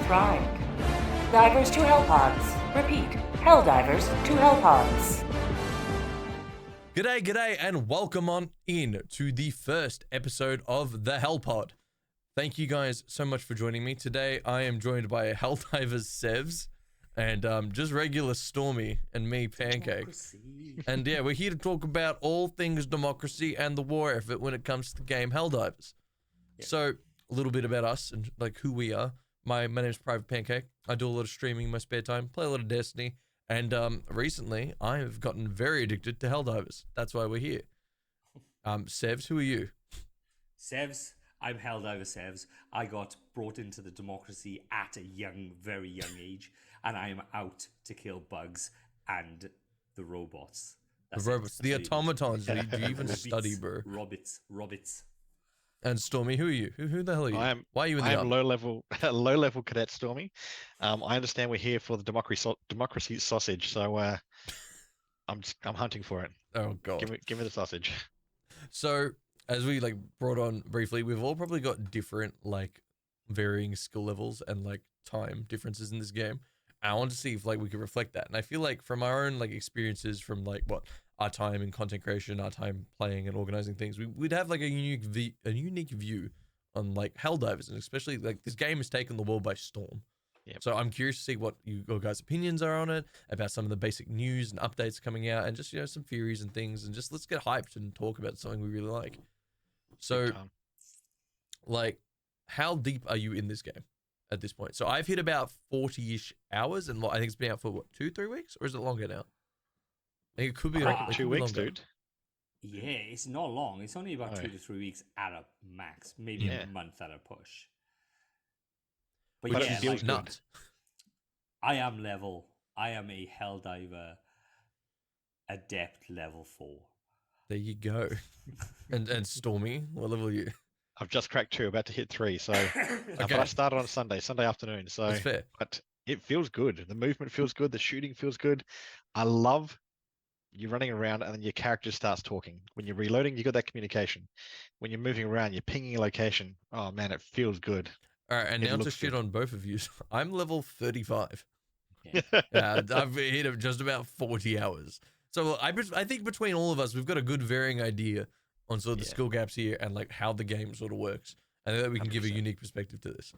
primed. Divers to Hellpods. Repeat, Helldivers to Hellpods. G'day, and welcome on in to the first episode of the Hellpod. Thank you guys so much for joining me. Today, I am joined by Helldivers Sevs and just regular Stormy and me, Pancake. And yeah, we're here to talk about all things democracy and the war effort when it comes to the game Helldivers. Yeah. So, a little bit about us and like who we are. My name is PrivatePancke. I do a lot of streaming in my spare time, play a lot of Destiny. And recently, I have gotten very addicted to Helldivers. That's why we're here. Sevs, who are you? Sevs, I'm Helldiver Sevs. I got brought into the democracy at a very young age, and I am out to kill bugs and the robots. The robots, the automatons. Do you even study, bro? Robots. And Stormy, who are you? Who the hell are you? Why are you in the I am low level cadet Stormy. I understand we're here for the democracy sausage, so I'm hunting for it. Oh god, give me the sausage. So as we like brought on briefly, we've all probably got different like varying skill levels and like time differences in this game. I want to see if like we could reflect that, and I feel like from our own like experiences from like our time in content creation, our time playing and organizing things, we'd have like a unique view on like Helldivers, and especially like this game has taken the world by storm. Yeah. So I'm curious to see what your guys' opinions are on it, about some of the basic news and updates coming out, and just some theories and things, and just let's get hyped and talk about something we really like. So, like, how deep are you in this game at this point? So I've hit about 40-ish hours, and I think it's been out for what, 2-3 weeks, or is it longer now? I think it could be like 2 weeks, dude. Yeah, it's not long. It's only about 2 to 3 weeks at a max, maybe a month at a push. But yeah, feels like, good. I am a Helldiver adept level 4. There you go. and Stormy, what level are you? I've just cracked 2, about to hit 3. So but I started on Sunday afternoon. So that's fair. But it feels good. The movement feels good. The shooting feels good. I love you running around and then your character starts talking. When you're reloading, you got that communication. When you're moving around, you're pinging a location. Oh man, it feels good. All right, and now to shit on both of you. I'm level 35. Yeah. I've hit just about 40 hours. So I think between all of us, we've got a good varying idea on sort of the skill gaps here and like how the game sort of works. And that we can 100%. Give a unique perspective to this.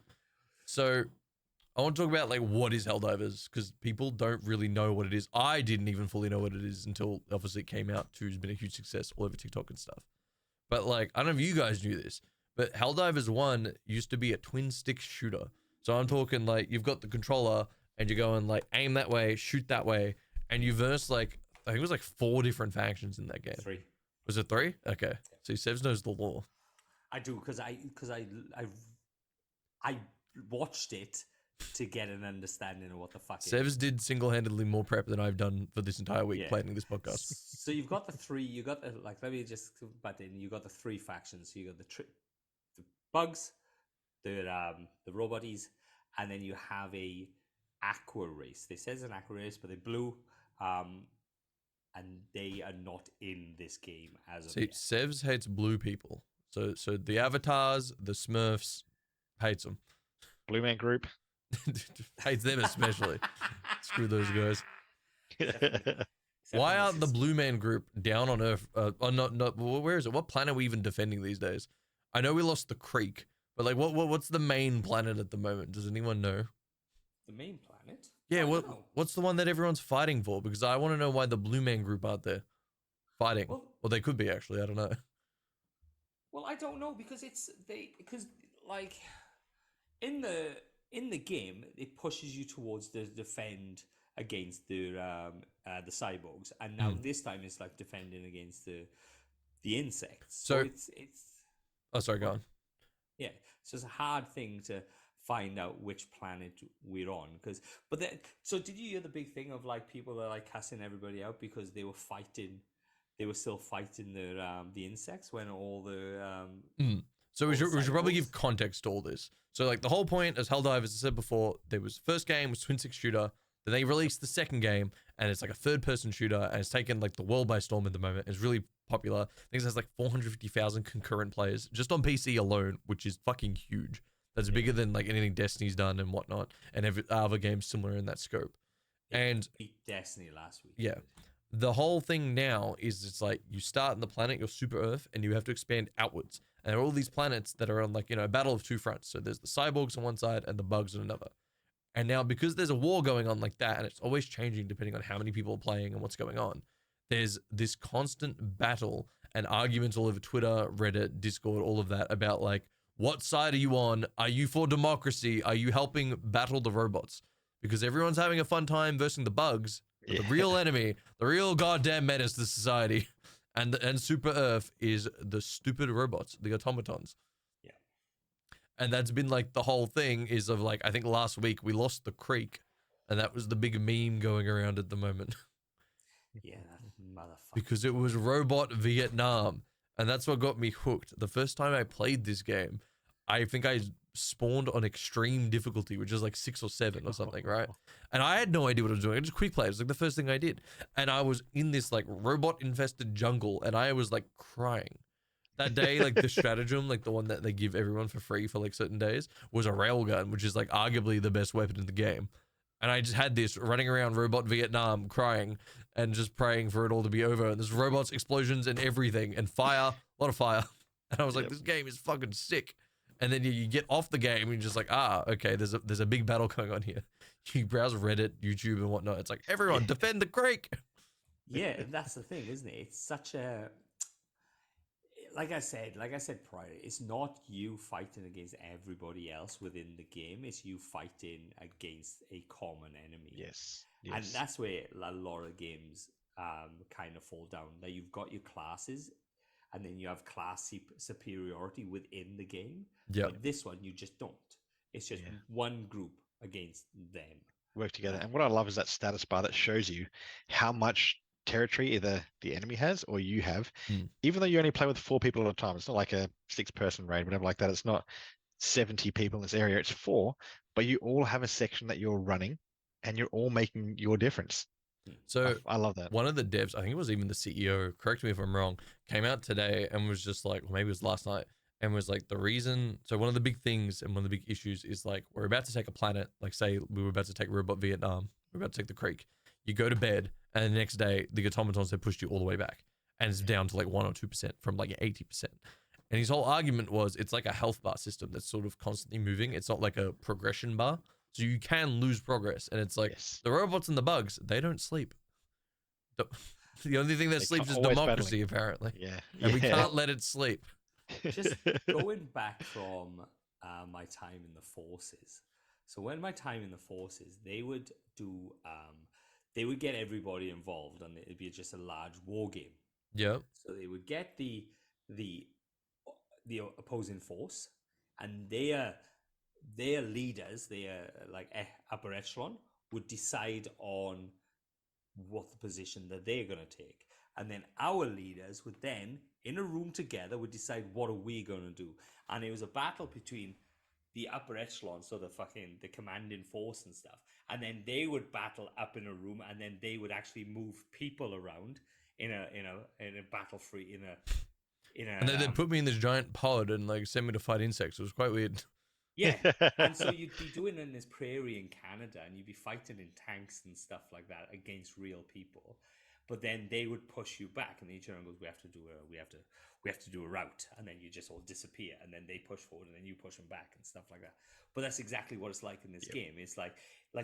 So I want to talk about like what is Helldivers, because people don't really know what it is. I didn't even fully know what it is until obviously it came out. 2's been a huge success all over TikTok and stuff. But like, I don't know if you guys knew this, but Helldivers 1 used to be a twin stick shooter. So I'm talking like you've got the controller and you're going like aim that way, shoot that way, and you verse like, I think it was like 4 different factions in that game. 3. Was it 3? Okay. So Sevs knows the lore. I do, because I watched it to get an understanding of what the fuck Sevs did single-handedly more prep than I've done for this entire week planning this podcast. So you've got the 3, you got the, like, let me just butt in, you got the 3 factions. So you got the bugs, the roboties, and then you have a aqua race. They says an aqua race, but they're blue, and they are not in this game as of yet. Sevs hates blue people. So the avatars, the Smurfs, hates them. Blue Man Group. Hates them especially. Screw those guys. Why aren't the Blue Man Group down on Earth? Where is it? What planet are we even defending these days? I know we lost the creek, but like, what's the main planet at the moment? Does anyone know? The main planet? Yeah, what's the one that everyone's fighting for? Because I want to know why the Blue Man Group aren't there fighting. Well, they could be actually. I don't know. Well, I don't know, because like in the game it pushes you towards the defend against the cyborgs, and now this time it's like defending against the insects. So it's oh, sorry, go on. Yeah, so it's a hard thing to find out which planet we're on, so did you hear the big thing of like people are like cussing everybody out because they were still fighting the insects when all the So we should probably give context to all this. So like the whole point, as Helldivers, as I said before, there was first game was twin stick shooter. Then they released the second game, and it's like a third-person shooter, and it's taken like the world by storm at the moment. It's really popular. I think it has like 450,000 concurrent players just on PC alone, which is fucking huge. that's bigger than like anything Destiny's done and whatnot, and every other games similar in that scope. It And beat Destiny last week. yeah, the whole thing now is it's like you start on the planet, you're super Earth, and you have to expand outwards. And there are all these planets that are on like, you know, a battle of two fronts. So there's the cyborgs on one side and the bugs on another. And now because there's a war going on like that, and it's always changing depending on how many people are playing and what's going on, there's this constant battle and arguments all over Twitter, Reddit, Discord, all of that about like, what side are you on? Are you for democracy? Are you helping battle the robots? Because everyone's having a fun time versing the bugs, but the real enemy, the real goddamn menace to society and Super Earth is the stupid robots, the automatons. Yeah. And that's been like the whole thing is of like, I think last week we lost the creek, and that was the big meme going around at the moment. Yeah, that motherfucker. Because it was Robot Vietnam. And that's what got me hooked. The first time I played this game, I think I spawned on extreme difficulty, which is like 6 or 7 or something, right? And I had no idea what I was doing. I just quick played. It was like the first thing I did. And I was in this like robot infested jungle, and I was like crying. That day, like the stratagem, like the one that they give everyone for free for like certain days, was a railgun, which is like arguably the best weapon in the game. And I just had this running around Robot Vietnam crying and just praying for it all to be over. And there's robots, explosions, and everything, and fire, a lot of fire. And I was like, this game is fucking sick. And then you get off the game and you're just like, okay, there's a big battle going on here. You browse Reddit, YouTube, and whatnot. It's like, everyone defend the creek. Yeah, that's the thing, isn't it? It's such a, like I said prior, it's not you fighting against everybody else within the game. It's you fighting against a common enemy. Yes. And that's where a lot of games kind of fall down. That you've got your classes, and then you have class superiority within the game. Yeah. This one, you just don't. It's just one group against them. Work together. And what I love is that status bar that shows you how much territory either the enemy has or you have. Even though you only play with 4 people at a time, it's not like a 6-person raid, whatever like that. It's not 70 people in this area. It's 4, but you all have a section that you're running, and you're all making your difference. So I love that. One of the devs, I think it was even the CEO, correct me if I'm wrong, came out today and was just like, well, maybe it was last night, and was like, the reason, so one of the big things and one of the big issues is like, we're about to take a planet, like say we were about to take Robot Vietnam, we're about to take the creek. You go to bed, and the next day, the automatons have pushed you all the way back. And it's down to like 1 or 2% from like 80%. And his whole argument was it's like a health bar system that's sort of constantly moving. It's not like a progression bar. So you can lose progress. And it's like the robots and the bugs, they don't sleep. The only thing that sleeps is democracy, apparently. Yeah. And we can't let it sleep. Just going back from my time in the forces. So when my time in the forces, they would do, they would get everybody involved, and it'd be just a large war game. Yep. So they would get the opposing force, and their leaders, their like upper echelon, would decide on what the position that they're going to take. And then our leaders would then, in a room together, would decide what are we going to do. And it was a battle between the upper echelon, so the commanding force and stuff. And then they would battle up in a room, and then they would actually move people around in a battle free And then they put me in this giant pod and like sent me to fight insects. It was quite weird. Yeah, and so you'd be doing it in this prairie in Canada, and you'd be fighting in tanks and stuff like that against real people. But then they would push you back, and then each other goes, "We have to do a route," and then you just all disappear, and then they push forward, and then you push them back and stuff like that. But that's exactly what it's like in this game. It's like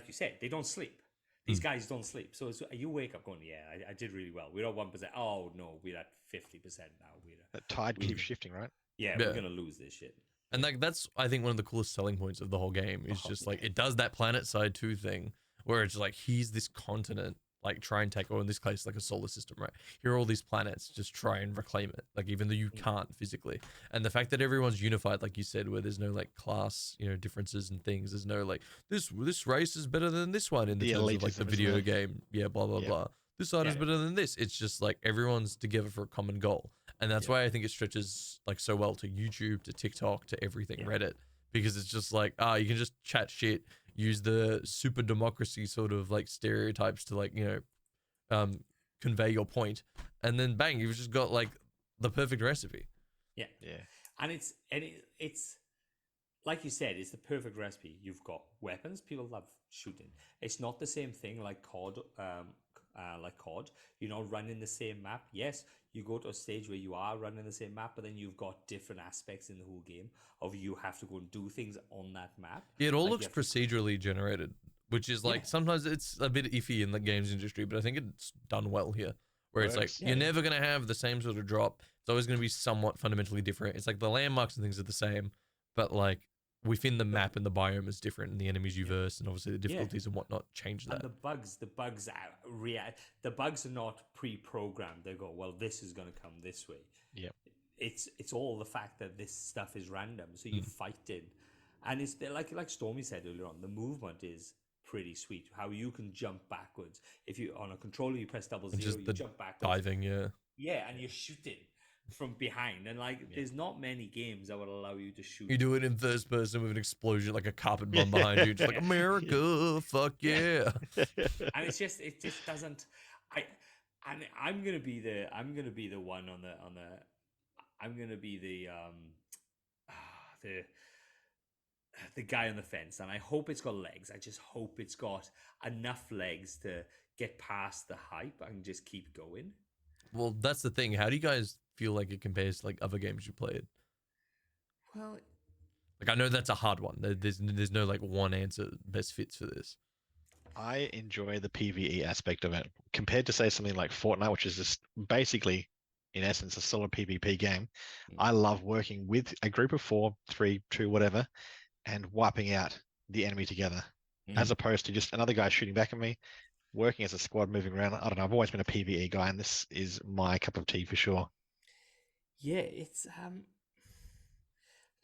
you said, they don't sleep. These guys don't sleep. So you wake up going, "Yeah, I did really well. We're at 1%. Oh no, we're at 50% now. That tide keeps shifting, right? Yeah, we're gonna lose this shit." And like that's I think one of the coolest selling points of the whole game is just like it does that planet side 2 thing where it's like here's this continent, like try and take, or in this case like a solar system, right? Here are all these planets, just try and reclaim it, like even though you can't physically. And the fact that everyone's unified, like you said, where there's no like class, you know, differences and things. There's no like this race is better than this one in the terms of like the video game, blah blah blah. This side is better than this. It's just like everyone's together for a common goal. And that's why I think it stretches like so well to YouTube, to TikTok, to everything, Reddit, because it's just like, you can just chat shit, use the super democracy sort of like stereotypes to like, you know, convey your point. And then bang, you've just got like the perfect recipe. Yeah. And it's like you said, it's the perfect recipe. You've got weapons. People love shooting. It's not the same thing like COD. Like COD, you're not running the same map. Yes, you go to a stage where you are running the same map, but then you've got different aspects in the whole game of you have to go and do things on that map. Yeah, it all Like you looks have to, procedurally generated, which is like yeah, sometimes it's a bit iffy in the games industry, but I think it's done well here. Where it's like Works. you're yeah, never gonna have the same sort of drop. It's always gonna be somewhat fundamentally different. It's like the landmarks and things are the same, but like within the the, map and the biome is different, and the enemies you yeah, verse and obviously the yeah. difficulties and whatnot change And that. the bugs are not pre-programmed. They go, well, this is going to come this way. Yep. It's all the fact that this stuff is random, so you Mm. fight in, and it's like Stormy said earlier on. The movement is pretty sweet. How you can jump backwards if you on a controller, you press double And zero, just you the jump backwards. diving, yeah. Yeah, and you're shooting from behind, and like there's not many games that would allow you to shoot. You do it in first person with an explosion, like a carpet bomb Yeah. behind you, just like Yeah. America, fuck yeah. And it just doesn't. I and I'm gonna be the one on the I'm gonna be the the guy on the fence, and I hope it's got legs. I just hope it's got enough legs to get past the hype and just keep going. Well, that's the thing. How do you guys feel like it compares to like other games you played? Well, Like I know that's a hard one. There's no like one answer best fits for this. I enjoy the PvE aspect of it compared to say something like Fortnite, which is just basically, in essence, a solid PvP game. Mm. I love working with a group of 4, 3, 2, whatever, and wiping out the enemy together, as opposed to just another guy shooting back at me. Working as a squad, moving around. I don't know. I've always been a PvE guy, and this is my cup of tea for sure. yeah, it's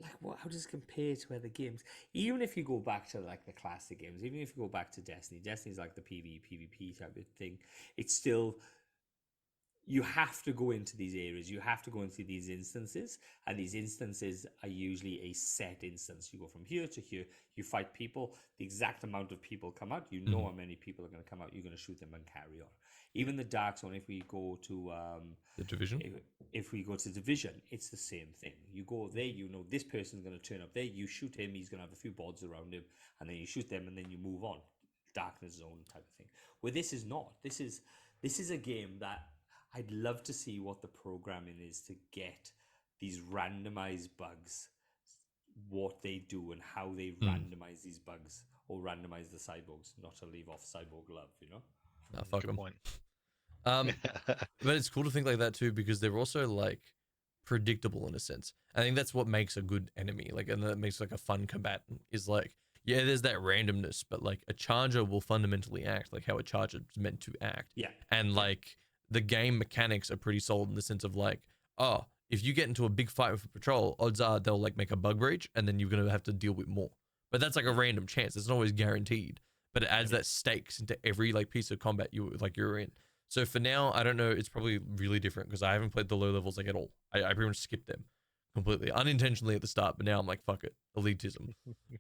like what? How does it compare to other games? Even if you go back to like the classic games, even if you go back to Destiny's like the PvP type of thing. It's still you have to go into these areas, you have to go into these instances, and these instances are usually a set instance. You go from here to here, you fight people, the exact amount of people come out, you know how many people are going to come out, you're going to shoot them and carry on. Even the Dark Zone, if we go to The Division. if we go to Division, it's the same thing. You go there, you know this person's going to turn up there, you shoot him, he's going to have a few bods around him, and then you shoot them, and then you move on. Darkness Zone type of thing. Where this is not. This is a game that I'd love to see what the programming is to get these randomized bugs, what they do and how they randomize these bugs or randomize the cyborgs, not to leave off cyborg love, you know? Nah, fuck Good 'em. point. But it's cool to think like that too because they're also like predictable in a sense. I think that's what makes a good enemy, like, and that makes like a fun combatant is like, yeah, there's that randomness, but like a charger will fundamentally act like how a charger is meant to act. Yeah. And like the game mechanics are pretty solid in the sense of like, oh, if you get into a big fight with a patrol, odds are they'll like make a bug breach and then you're gonna have to deal with more. But that's like a random chance. It's not always guaranteed. But it adds that stakes into every like piece of combat you're in. So for now, I don't know. It's probably really different because I haven't played the low levels like at all. I pretty much skipped them completely, unintentionally at the start. But now I'm like, fuck it, elitism.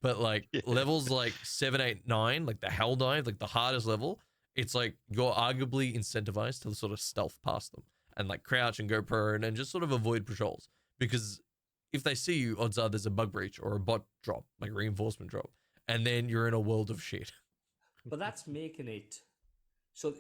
But like Yeah. levels like 7, 8, 9, like the hell dive, like the hardest level, it's like you're arguably incentivized to sort of stealth past them and like crouch and go prone and just sort of avoid patrols because if they see you, odds are there's a bug breach or a bot drop, like reinforcement drop, and then you're in a world of shit. But that's making it so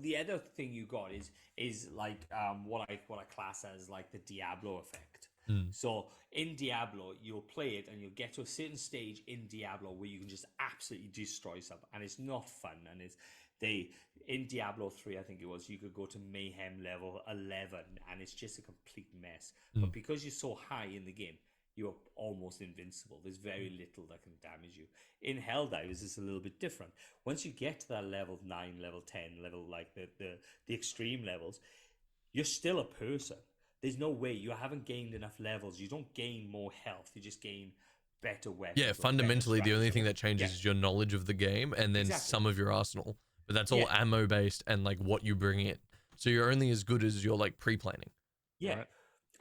the other thing you got is like what I class as like the Diablo effect. So in Diablo, you'll play it and you'll get to a certain stage in Diablo where you can just absolutely destroy something, and it's not fun. And it's in Diablo 3, I think it was, you could go to Mayhem level 11, and it's just a complete mess. But because you're so high in the game, you're almost invincible. There's very little that can damage you. In Helldivers, it's a little bit different. Once you get to that level 9, level 10, level like the extreme levels, you're still a person. There's no way you haven't gained enough levels. You don't gain more health. You just gain better weapons. Yeah, or better fundamentally, the only strats. thing that changes Yeah. is your knowledge of the game and then Exactly. some of your arsenal. But that's all Yeah. ammo based and like what you bring in. So you're only as good as your like pre-planning. Yeah. Right.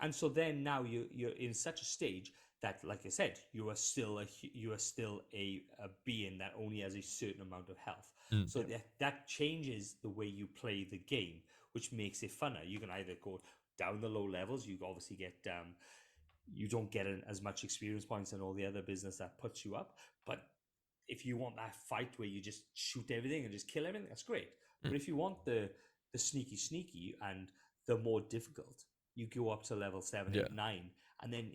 And so then now you're in such a stage that, like I said, you are still a being that only has a certain amount of health. So that changes the way you play the game, which makes it funner. You can either go down the low levels. You obviously get you don't get as much experience points and all the other business that puts you up. But if you want that fight where you just shoot everything and just kill everything, that's great. But if you want the sneaky and the more difficult, you go up to level 7, 8, 9, and then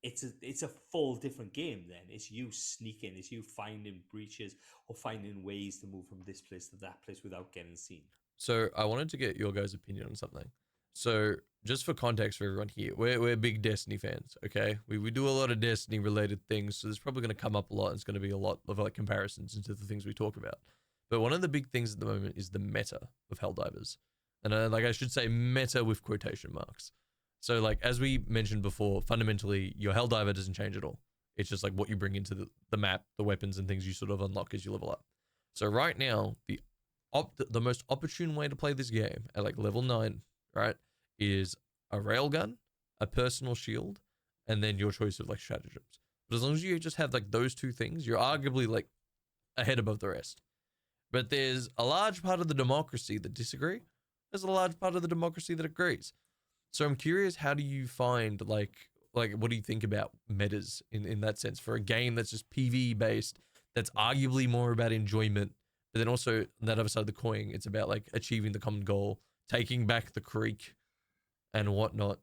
it's a full different game. Then it's you sneaking, it's you finding breaches or finding ways to move from this place to that place without getting seen. So I wanted to get your guys' opinion on something. So just for context for everyone here, we're big Destiny fans, okay? We do a lot of Destiny related things, so there's probably going to come up a lot. It's going to be a lot of like comparisons into the things we talk about. But one of the big things at the moment is the meta of Helldivers. And I should say meta with quotation marks. So like, as we mentioned before, fundamentally your Helldiver doesn't change at all. It's just like what you bring into the map, the weapons and things you sort of unlock as you level up. So right now, the most opportune way to play this game at like level 9, right, is a railgun, a personal shield, and then your choice of like stratagems. But as long as you just have like those two things, you're arguably like ahead above the rest. But there's a large part of the democracy that disagree. There's a large part of the democracy that agrees. So I'm curious, how do you find like what do you think about metas in that sense for a game that's just PvE based, that's arguably more about enjoyment, but then also on that other side of the coin, it's about like achieving the common goal, taking back the creek and whatnot.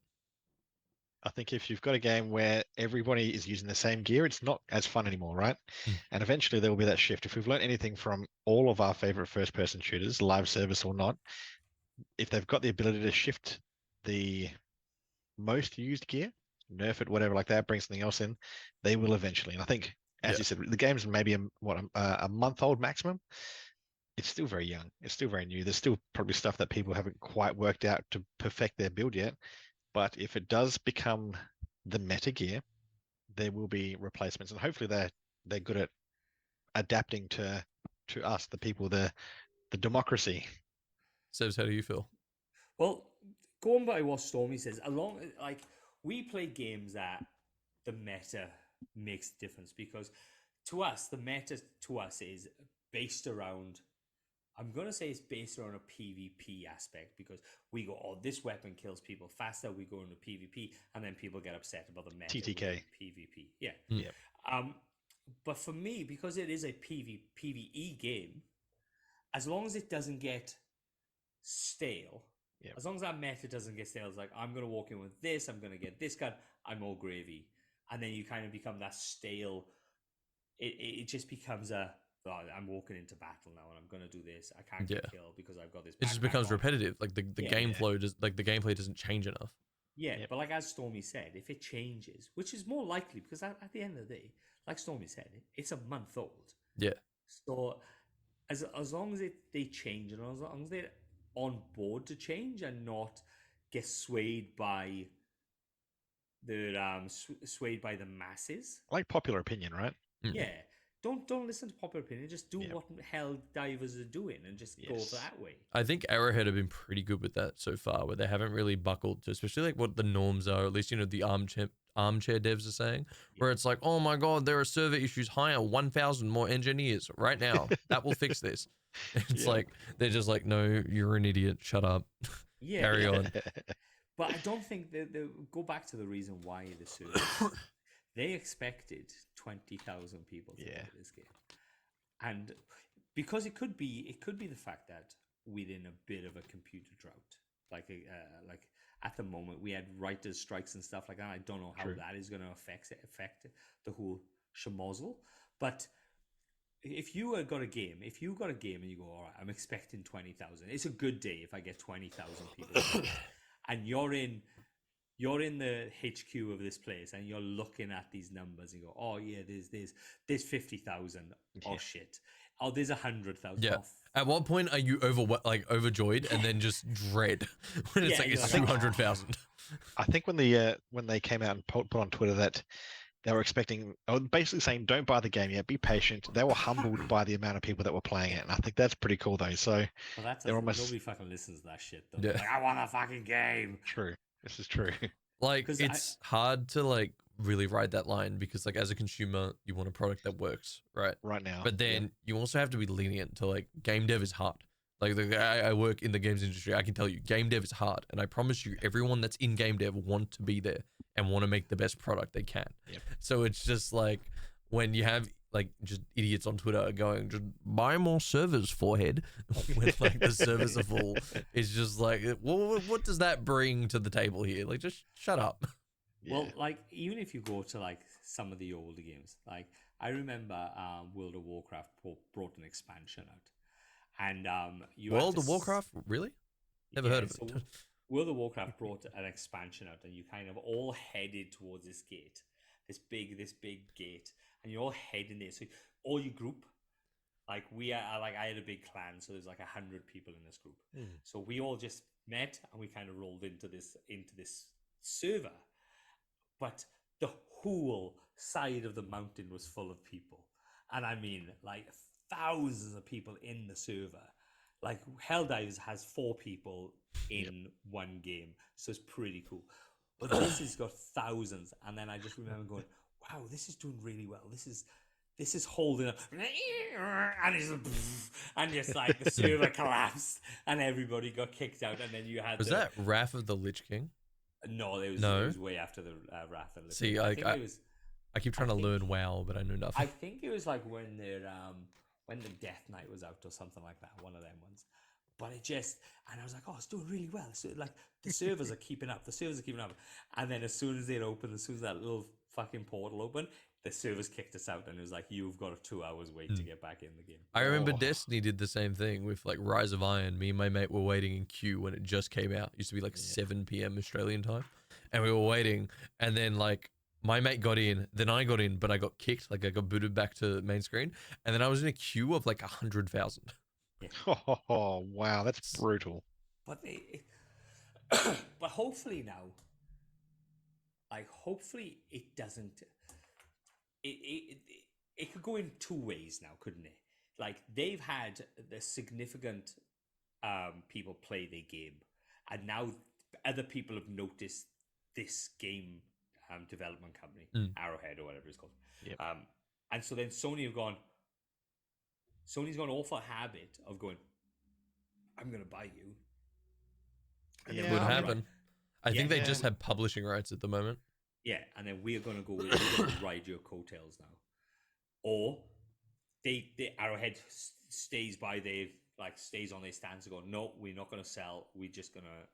I think if you've got a game where everybody is using the same gear, it's not as fun anymore, right? And eventually there will be that shift. If we've learned anything from all of our favorite first-person shooters, live service or not, if they've got the ability to shift the most used gear, nerf it, whatever like that, bring something else in, they will eventually. And I think, as you said, the game's maybe a month old maximum. It's still very young. It's still very new. There's still probably stuff that people haven't quite worked out to perfect their build yet. But if it does become the meta gear, there will be replacements, and hopefully they're good at adapting to us, the people, the democracy. Sebs, how do you feel? Well, going by what Stormy says, like we play games that the meta makes a difference, because to us, the meta to us is based around, I'm going to say it's based around a PvP aspect, because we go, oh, this weapon kills people faster, we go into PvP, and then people get upset about the meta TTK. PvP. Yeah. Yep. But for me, because it is a PvE game, as long as it doesn't get stale, as long as that meta doesn't get stale, it's like, I'm going to walk in with this, I'm going to get this gun, I'm all gravy. And then you kind of become that stale, it just becomes I'm walking into battle now and I'm going to do this. I can't get killed because I've got this. It just becomes repetitive. Like the game flow the gameplay doesn't change enough. Yeah, but like as Stormy said, if it changes, which is more likely, because at the end of the day, like Stormy said, it's a month old. Yeah. So as long as they change, and as long as they're on board to change and not get swayed by the masses, Like popular opinion, right? Yeah. Don't listen to popular opinion. Just do what Helldivers are doing and just go that way. I think Arrowhead have been pretty good with that so far, where they haven't really buckled to, especially like what the norms are, at least, the armchair devs are saying, where it's like, oh my God, there are server issues, hire 1,000 more engineers right now. That will fix this. It's like, they're just like, no, you're an idiot. Shut up. Yeah. Carry on. But I don't think they go back to the reason why the servers. They expected 20,000 people to play this game, and because it could be the fact that we're in a bit of a computer drought, like at the moment we had writers' strikes and stuff like that. I don't know how that is going to affect the whole schmozzle, but if you got a game and you go, all right, I'm expecting 20,000. It's a good day if I get 20,000 people, and you're in the HQ of this place and you're looking at these numbers and you go, oh yeah, there's 50,000. Oh shit. Oh, there's 100,000. Yeah. At what point are you overjoyed and then just dread when it's it's 200,000? I think when they came out and put on Twitter that they were expecting, basically saying, don't buy the game yet, be patient. They were humbled by the amount of people that were playing it, and I think that's pretty cool though. So they're almost, nobody fucking listens to that shit though. Yeah. Like, I want a fucking game. True. This is true. Like, it's hard to like really ride that line, because like as a consumer, you want a product that works, right? Right now. But then you also have to be lenient to like, game dev is hard. Like I work in the games industry. I can tell you game dev is hard. And I promise you, everyone that's in game dev want to be there and want to make the best product they can. Yep. So it's just like when you have like just idiots on Twitter going, just buy more servers, forehead, when like the servers are full. It's just like, what does that bring to the table here? Like, just shut up. Well, like even if you go to like some of the older games, like I remember World of Warcraft brought an expansion out, and you had World to of Warcraft, really? Never heard of it. so World of Warcraft brought an expansion out, and you kind of all headed towards this gate, this big gate, and you're all heading there. So all your group, like we are, like I had a big clan, so there's like 100 people in this group. So we all just met and we kind of rolled into this server, but the whole side of the mountain was full of people, and I mean like thousands of people in the server. Like Helldivers has 4 people in one game, so it's pretty cool. But this has got thousands, and then I just remember going, "Wow, this is doing really well. This is holding up," and just like the server collapsed, and everybody got kicked out, and then you had That Wrath of the Lich King? No, it was way after the Wrath of the Lich See, King. I think it was. I keep trying to learn WoW, but I know nothing. I think it was like when the Death Knight was out or something like that, one of them ones. But it just, and I was like, oh, it's doing really well. So like the servers are keeping up. And then as soon as that little fucking portal opened, the servers kicked us out, and it was like, you've got a 2 hours wait to get back in the game. I remember Destiny did the same thing with like Rise of Iron. Me and my mate were waiting in queue when it just came out. It used to be like 7 p.m. Australian time, and we were waiting, and then like my mate got in, then I got in, but I got kicked. Like I got booted back to main screen, and then I was in a queue of like 100,000. Yeah. Oh, wow, that's brutal. But but hopefully now, like hopefully it doesn't. It could go in 2 ways now, couldn't it? Like they've had the significant people play their game, and now other people have noticed this game development company, Arrowhead or whatever it's called. Yep. And so then Sony's gone off a habit of going, I'm going to buy you. And It then would we're happen. right. I think they Yeah. just have publishing rights at the moment. Yeah, and then we're going to go we're gonna ride your coattails now. Or they Arrowhead stays on their stance and go, no, we're not going to sell. We're just going to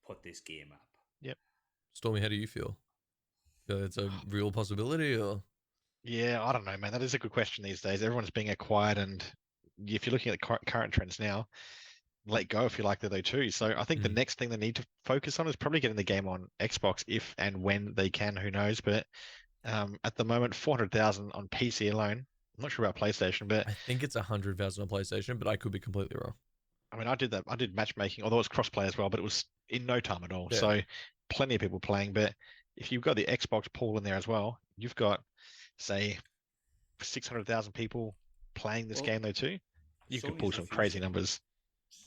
put this game up. Stormy, how do you feel? Feel it's a real possibility, or? Yeah, I don't know, man. That is a good question these days. Everyone's being acquired, and if you're looking at the current trends now, let go if you like that though too. So I think the next thing they need to focus on is probably getting the game on Xbox if and when they can. Who knows? But at the moment, 400,000 on PC alone. I'm not sure about PlayStation, but I think it's 100,000 on PlayStation, but I could be completely wrong. I mean, I did matchmaking, although it's crossplay as well, but it was in no time at all. Yeah. So plenty of people playing. But if you've got the Xbox pool in there as well, you've got, say, 600,000 people playing this game though too. You could pull Sony's some refused crazy it. numbers.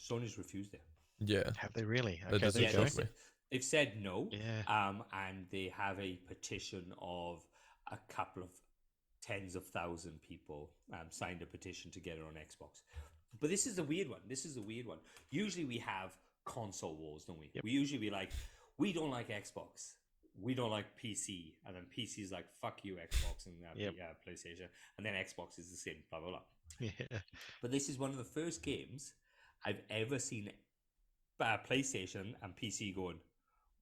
Sony's refused it. Yeah. Have they really? That Okay, doesn't there you shock go. me. They've said no. Yeah. And they have a petition of a couple of tens of thousand people signed a petition to get it on Xbox. But this is the weird one. Usually we have console wars, don't we? Yep. We usually be like, we don't like Xbox. We don't like PC. And then PC is like, fuck you, Xbox, and Yep. PlayStation. And then Xbox is the same, blah, blah, blah. Yeah. But this is one of the first games I've ever seen PlayStation and PC going,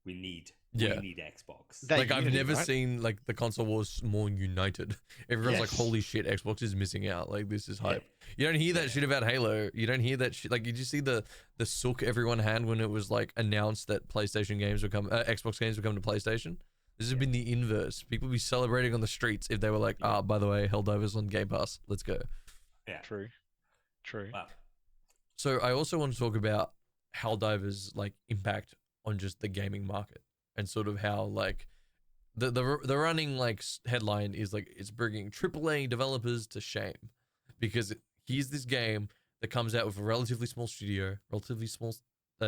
we need Xbox. That Like I've unity, never right? seen like the console wars more united. Everyone's like, Yes. holy shit, Xbox is missing out. Like this is hype. You don't hear that shit about Halo. You don't hear that shit. Like, did you see the sook everyone had when it was like announced that PlayStation games would come, Xbox games would come to PlayStation? This has been the inverse. People be celebrating on the streets if they were like, by the way, Helldivers on Game Pass. Let's go. Yeah. True. Well, So I also want to talk about Helldivers' like impact on just the gaming market and sort of how like the running like headline is like it's bringing AAA developers to shame, because here's this game that comes out with a relatively small studio, relatively small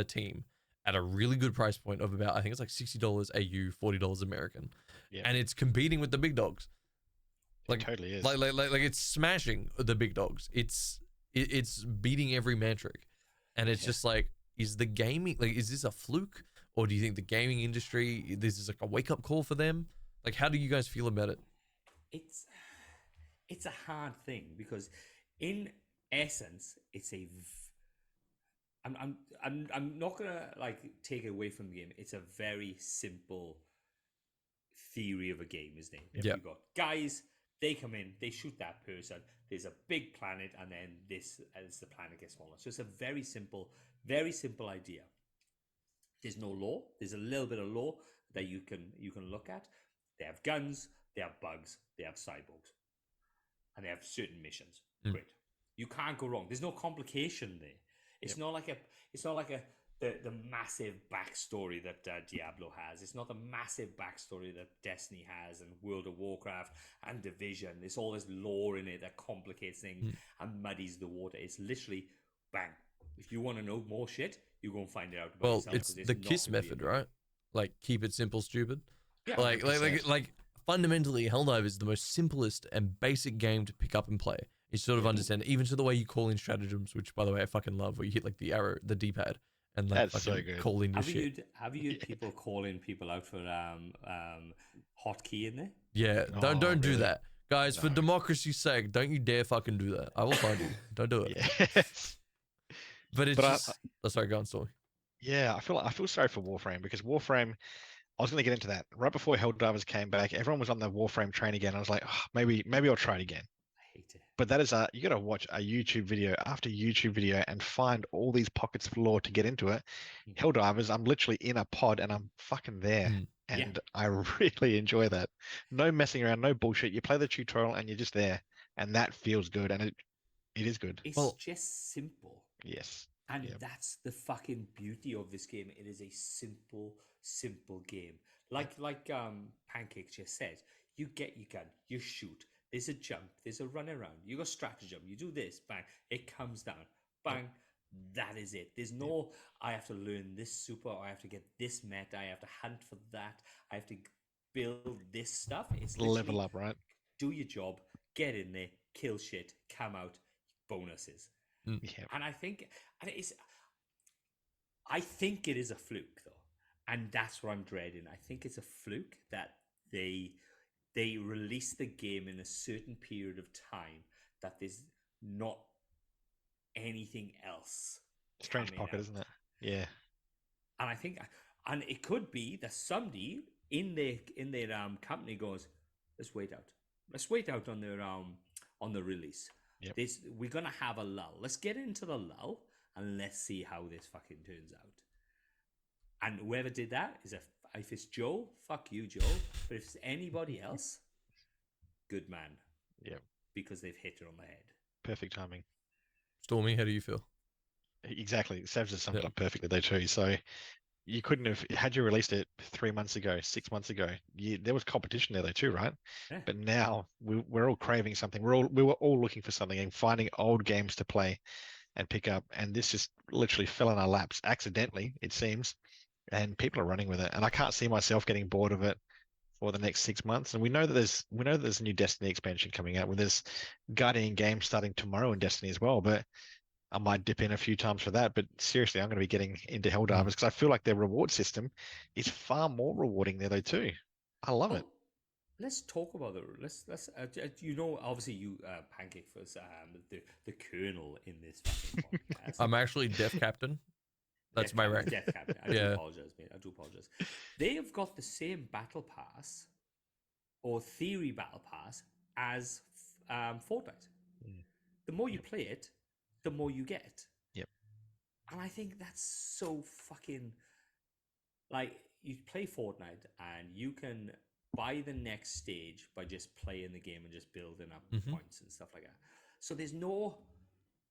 team at a really good price point of about, I think it's like $60 AU, $40 American, Yeah. and it's competing with the big dogs. Like It totally is. like it's smashing the big dogs. It's beating every metric, and it's just like, is the gaming, like, is this a fluke, or do you think the gaming industry, this is like a wake up call for them? Like, how do you guys feel about it? It's a hard thing because, in essence, it's a. I'm not gonna like take it away from the game. It's a very simple theory of a game, isn't it? If Yeah. you got guys, they come in, they shoot that person. There's a big planet, and then this as the planet gets smaller. So it's a very simple idea. There's no law. There's a little bit of law that you can look at. They have guns. They have bugs. They have cyborgs, and they have certain missions. Great. You can't go wrong. There's no complication there. It's not like the massive backstory that Diablo has. It's not the massive backstory that Destiny has, and World of Warcraft and Division. There's all this lore in it that complicates things and muddies the water. It's literally bang. If you want to know more shit, you go and find it out. About Well, yourself, it's 'cause the not KISS gonna be method, a- right? Like, keep it simple, stupid. Yeah, Like fundamentally, Helldivers is the most simplest and basic game to pick up and play. You sort of understand, even to the way you call in stratagems, which, by the way, I fucking love, where you hit like the arrow, the D-pad, and like That's so fucking good. call in your shit. Have you had people calling people out for hotkey in there? Yeah, Oh, don't do really? that, guys. For No. democracy's sake, don't you dare fucking do that. I will find you. Don't do it. Yes. But it's But just. Oh, sorry, go on, Story. Yeah, I feel sorry for Warframe because Warframe. I was going to get into that right before Helldivers came back. Everyone was on the Warframe train again. I was like, oh, maybe I'll try it again. I hate it. But that is you got to watch a YouTube video after YouTube video and find all these pockets of lore to get into it. Helldivers, I'm literally in a pod and I'm fucking there. And I really enjoy that. No messing around, no bullshit. You play the tutorial and you're just there. And that feels good. And it is good. It's just simple. Yes. And that's the fucking beauty of this game. It is a simple game. Like Pancake just said, you get your gun, you shoot. There's a jump, there's a run around. You got stratagem, you do this, bang, it comes down, bang. That is it. There's no, I have to learn this super, I have to get this meta, I have to hunt for that, I have to build this stuff. It's Level up, right? Do your job, get in there, kill shit, come out, bonuses. Yeah. And I think it is a fluke though, and that's what I'm dreading. I think it's a fluke that they release the game in a certain period of time that there's not anything else. Strange pocket, isn't it? Yeah. And I think, and it could be that somebody in their company goes, let's wait out on their on the release. Yep. We're gonna have a lull. Let's get into the lull and let's see how this fucking turns out. And whoever did that is if it's Joe, fuck you, Joe. But if it's anybody else, good man. Yeah. Because they've hit it on the head. Perfect timing. Stormy, how do you feel? Exactly. Savs has summed it up perfectly there too. So you couldn't have, had you released it 3 months ago, 6 months ago, there was competition there though too, right? Yeah. But now we're all craving something. We were all looking for something and finding old games to play and pick up. And this just literally fell in our laps accidentally, it seems. And people are running with it. And I can't see myself getting bored of it for the next 6 months. And we know that there's a new Destiny expansion coming out. Where there's Guardian games starting tomorrow in Destiny as well. But I might dip in a few times for that. But seriously, I'm going to be getting into Helldivers because I feel like their reward system is far more rewarding there though too. I love it. Let's talk about the. Let's obviously you Pancake was the colonel in this fucking podcast. I'm actually Death Captain. That's my rank. Death Captain. I do apologize, mate. I do apologize. They have got the same battle pass or theory battle pass as Fortnite. The more you play it, the more you get. Yep. And I think that's so fucking like you play Fortnite and you can buy the next stage by just playing the game and just building up points and stuff like that. So there's no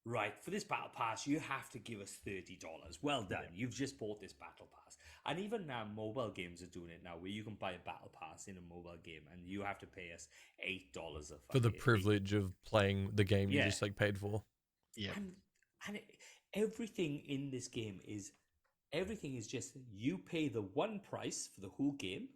right for this battle pass. You have to give us $30. Well done. Yeah. You've just bought this battle pass, and even now mobile games are doing it now, where you can buy a battle pass in a mobile game, and you have to pay us $8 for the privilege of playing the game you just like paid for. Yeah. And everything in this game is just you pay the one price for the whole game,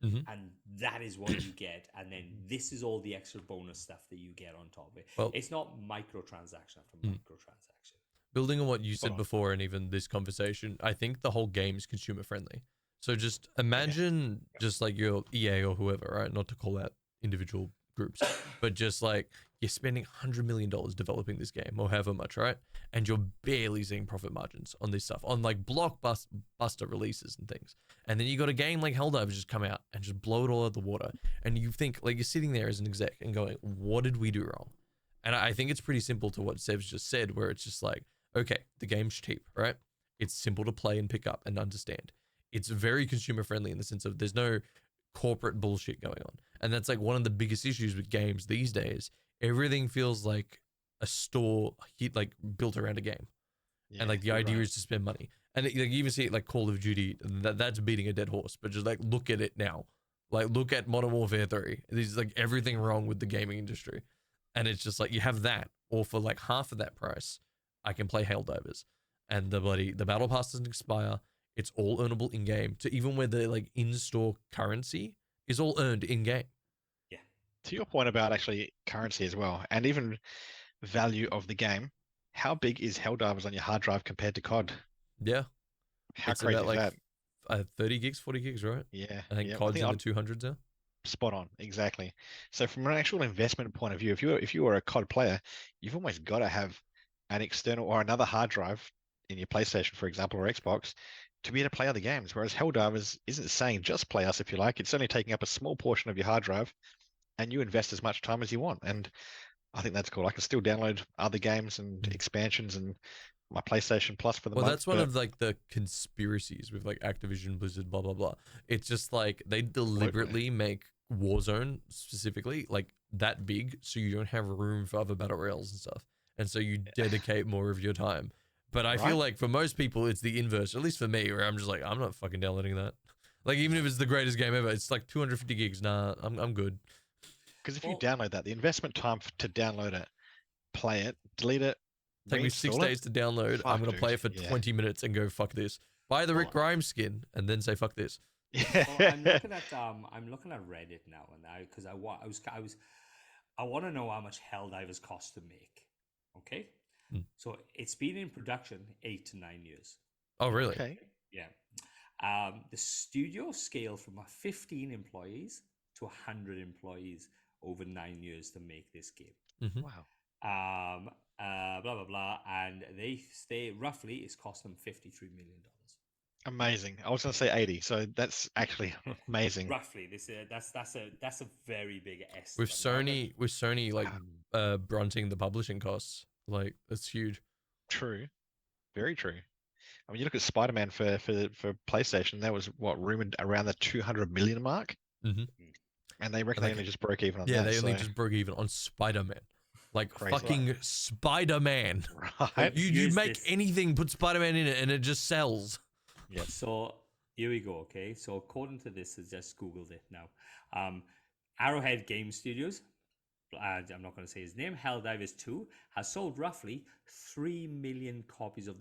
and that is what you get, and then this is all the extra bonus stuff that you get on top of it. Well, it's not microtransaction after microtransaction. building on what you Spot said on. before and even this conversation, I think the whole game is consumer friendly. So just imagine just like your EA or whoever, right? Not to call out individual groups, but just like you're spending $100 million developing this game or however much, right? And you're barely seeing profit margins on this stuff, on like blockbuster releases and things. And then you got a game like Helldivers just come out and just blow it all out of the water. And you think, like, you're sitting there as an exec and going, what did we do wrong? And I think it's pretty simple to what Seb's just said, where it's just like, okay, the game's cheap, right? It's simple to play and pick up and understand. It's very consumer friendly in the sense of there's no corporate bullshit going on. And that's like one of the biggest issues with games these days. Everything feels like a store like built around a game. And like the idea is to spend money. And like, you even see it like Call of Duty, that's beating a dead horse, but just like look at it now. Like look at Modern Warfare 3. There's like everything wrong with the gaming industry. And it's just like you have that, or for like half of that price, I can play Helldivers. And the battle pass doesn't expire. It's all earnable in game, to even where the like in-store currency is all earned in game. Yeah. To your point about actually currency as well, and even value of the game, how big is Helldivers on your hard drive compared to COD? Yeah. How It's crazy about is like that? 30 gigs, 40 gigs, right? Yeah, I think yeah. COD's in the I'd 200s now. spot on, exactly. So from an actual investment point of view, if you were a COD player, you've almost got to have an external or another hard drive in your PlayStation, for example, or Xbox, to be able to play other games. Whereas Helldivers isn't saying just play us if you like. It's only taking up a small portion of your hard drive, and you invest as much time as you want. And I think that's cool. I can still download other games and expansions and my PlayStation Plus for the Well, month. that's one of like the conspiracies with like Activision, Blizzard, blah blah blah. It's just like they Absolutely. deliberately make Warzone specifically like that big, so you don't have room for other battle royales and stuff, and so you dedicate more of your time. But I feel Right. like for most people, it's the inverse. At least for me, where I'm just like, I'm not fucking downloading that. Like even if it's the greatest game ever, it's like 250 gigs. Nah, I'm good. Because if Well- you download that, the investment time to download it, play it, delete it, Take me 6 reinstall it, days to download. I'm Fuck, gonna play dude. it for Yeah. 20 minutes and go fuck this. Buy the Rick Well, Grimes skin and then say fuck this. Yeah. Well, I'm looking at Reddit now, and I want to know how much Helldivers cost to make. Okay, so it's been in production 8 to 9 years. Oh really? Okay. Yeah. The studio scaled from 15 employees to 100 employees over 9 years to make this game. Mm-hmm. Wow. Blah blah blah, and they roughly it's cost them $53 million. Amazing. I was going to say 80, so that's actually amazing. Roughly, that's a very big estimate. With Now, Sony like brunting the publishing costs, like that's huge. True. Very true. I mean, you look at Spider-Man for PlayStation, that was what, rumored around the 200 million mark, Mm-hmm. and they reckon And they only just broke even on Yeah, that. they only so- just broke even on Spider-Man. Like Crazy. fucking Spider-Man. right. You Use make this. anything, put Spider-Man in it, and it just sells. Yeah. So here we go. Okay, so according to this, I just googled it now. Arrowhead Game Studios. I'm not going to say his name. Helldivers 2 has sold roughly 3 million copies of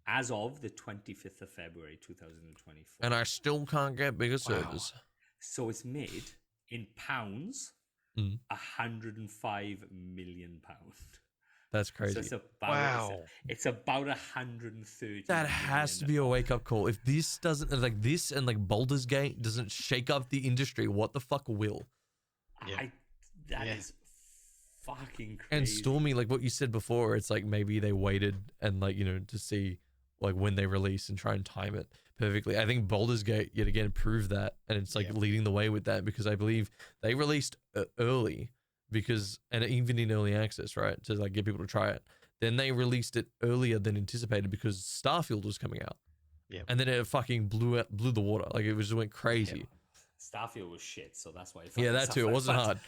as of the 25th of February 2024. And I still can't get bigger servers. So it's made in pounds, Mm. 105 million pounds. That's So crazy. it's about Wow. it's about 130. That has to be a wake-up call. If this doesn't, like this and like Baldur's Gate doesn't shake up the industry, what the fuck will? Yeah. That Yeah. is fucking crazy. And Stormy, like what you said before, it's like maybe they waited and like, you know, to see like when they release and try and time it perfectly. I think Baldur's Gate yet again proved that, and it's like Yeah. leading the way with that, because I believe they released early because, and even in early access, right, to like get people to try it. Then they released it earlier than anticipated because Starfield was coming out. Yeah. And then it fucking blew the water. Like it just went crazy. Starfield was shit, so that's why. Yeah, that too. It wasn't hard.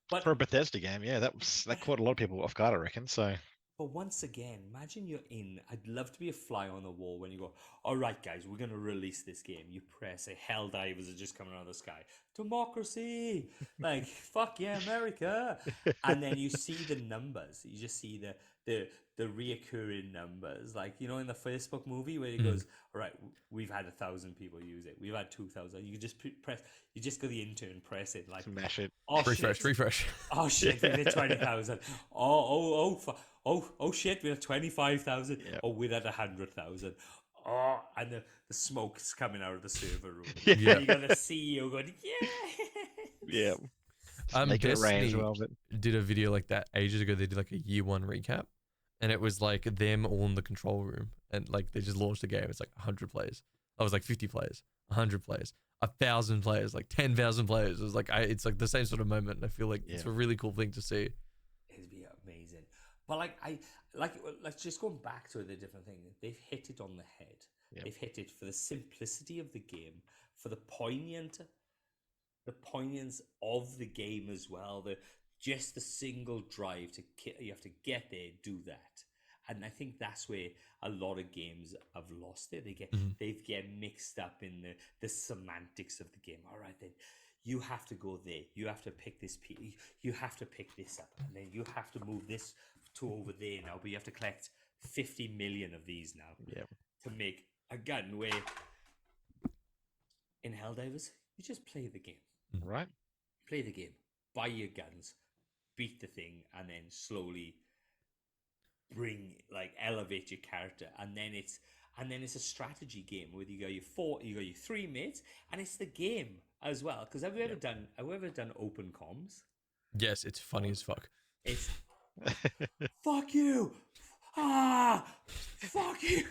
But For a Bethesda game, yeah, that caught a lot of people off guard, I reckon. So But once again, imagine you're in. I'd love to be a fly on the wall when you go, all right, guys, we're going to release this game. You press a Helldivers are just coming out of the sky. Democracy! Like, fuck yeah, America! And then you see the numbers. You just see the reoccurring numbers. Like, you know, in the Facebook movie where it goes, all right, we've had 1,000 people use it. We've had 2,000. You just press, you just go the intern, press it. Like, smash it. oh, Refresh, shit. refresh. Oh shit, we did 20,000. Oh, fuck. oh shit, we're at 25,000. Yep. Oh, we're at 100,000. Oh, and the smoke's coming out of the server room. Yeah. You got the CEO going, yeah. Yeah. Just making it rain as Destiny well. But did a video like that ages ago. They did like a year one recap, and it was like them all in the control room, and like they just launched the game. It's like 100 players. I was like 50 players, 100 players, 1,000 players, like 10,000 players. It was like it's like the same sort of moment. And I feel like it's a really cool thing to see. It'd be amazing. But like just going back to the different thing, they've hit it on the head. Yep. They've hit it for the simplicity of the game, for the poignance of the game as well. Just the single drive to you have to get there, do that. And I think that's where a lot of games have lost it. They get mixed up in the semantics of the game. All right, then you have to go there. You have to pick this piece. You have to pick this up, and then you have to move this to over there now. But you have to collect 50 million of these now to make a gun. Where in Helldivers, you just play the game. right. Play the game. Buy your guns. Beat the thing, and then slowly elevate your character, and then it's a strategy game where you got your 3 mates, and it's the game as well. Because have you ever done open comms? Yes, it's funny as fuck. It's fuck you, fuck you.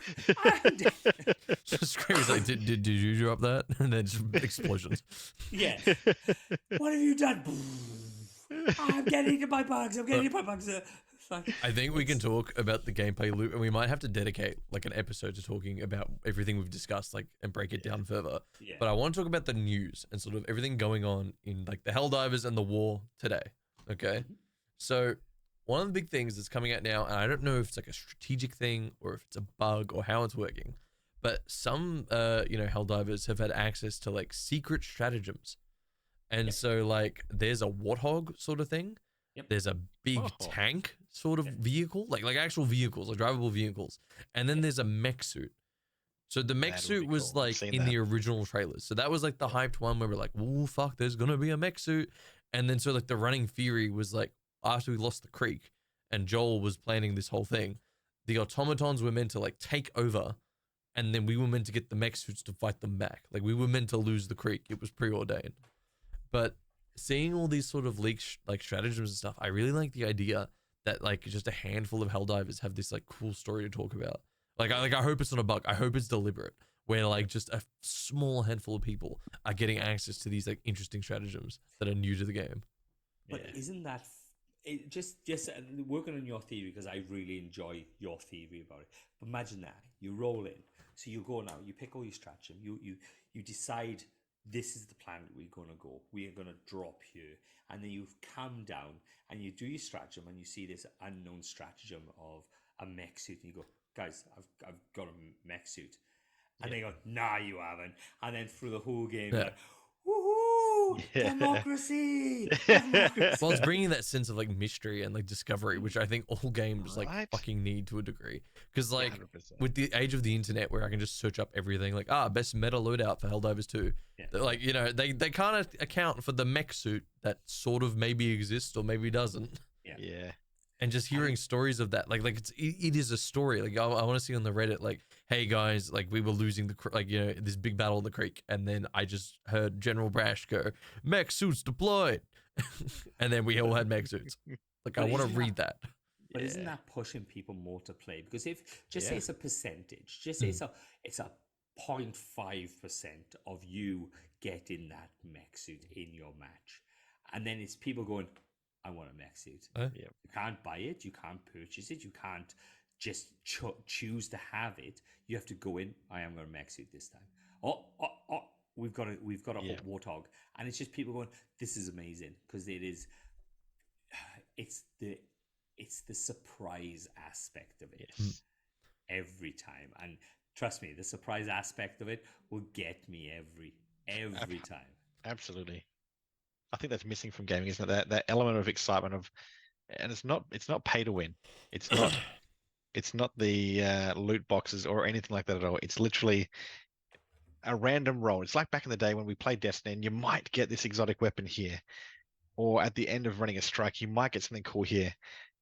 Screams like, did you drop that? And then just explosions. Yeah. What have you done? I'm getting eaten by bugs. I think we can talk about the gameplay loop, and we might have to dedicate like an episode to talking about everything we've discussed, like, and break it down further. Yeah. But I want to talk about the news and sort of everything going on in like the Helldivers and the war today. Okay. So one of the big things that's coming out now, and I don't know if it's like a strategic thing or if it's a bug or how it's working, but some Helldivers have had access to like secret stratagems. And so like there's a warthog sort of thing. Yep. There's a big tank sort of vehicle, like actual vehicles, like drivable vehicles. And then there's a mech suit. So the mech That would suit be was cool. I've like seen in that. the original trailers. So that was like the hyped one where we're like, oh fuck, there's gonna be a mech suit. And then so like the running theory was like after we lost the creek and Joel was planning this whole thing, the automatons were meant to like take over, and then we were meant to get the mech suits to fight them back. Like we were meant to lose the creek. It was preordained. But seeing all these sort of leaks, like stratagems and stuff, I really like the idea that like just a handful of Helldivers have this like cool story to talk about. I hope it's not a bug. I hope it's deliberate, where like just a small handful of people are getting access to these like interesting stratagems that are new to the game. But isn't that just working on your theory, because I really enjoy your theory about it. But imagine that you roll in, so you go now, you pick all your stratagem, you decide this is the planet we're gonna go. We are gonna drop here, and then you come down and you do your stratagem, and you see this unknown stratagem of a mech suit, and you go, guys, I've got a mech suit, and they go, nah, you haven't, and then through the whole game, you're like, woohoo, democracy. Well, it's bringing that sense of like mystery and like discovery, which I think all games like Right. fucking need to a degree. Because like 100%. with the age of the internet, where I can just search up everything, like best meta loadout for Helldivers 2. Yeah. Like they can't account for the mech suit that sort of maybe exists or maybe doesn't. Yeah. And just hearing stories of that, like it is a story. Like I want to see on the Reddit, like, hey guys, like we were losing this big battle in the creek, and then I just heard General Brash go, mech suits deployed, and then we all had mech suits. Like I But want to isn't read that. But isn't that pushing people more to play? Because if say it's a percentage, just say it's a 0.5% of you getting that mech suit in your match, and then it's people going, I want a mech suit. You can't buy it, you can't purchase it, you can't just choose to have it. You have to go in. I am going to mech suit this time. Oh, we've got a warthog, and it's just people going, this is amazing, because it is. It's the surprise aspect of it every time, and trust me, the surprise aspect of it will get me every time. Absolutely. I think that's missing from gaming, isn't it? That element of excitement and it's not pay to win. It's not the loot boxes or anything like that at all. It's literally a random roll. It's like back in the day when we played Destiny, and you might get this exotic weapon here, or at the end of running a strike, you might get something cool here.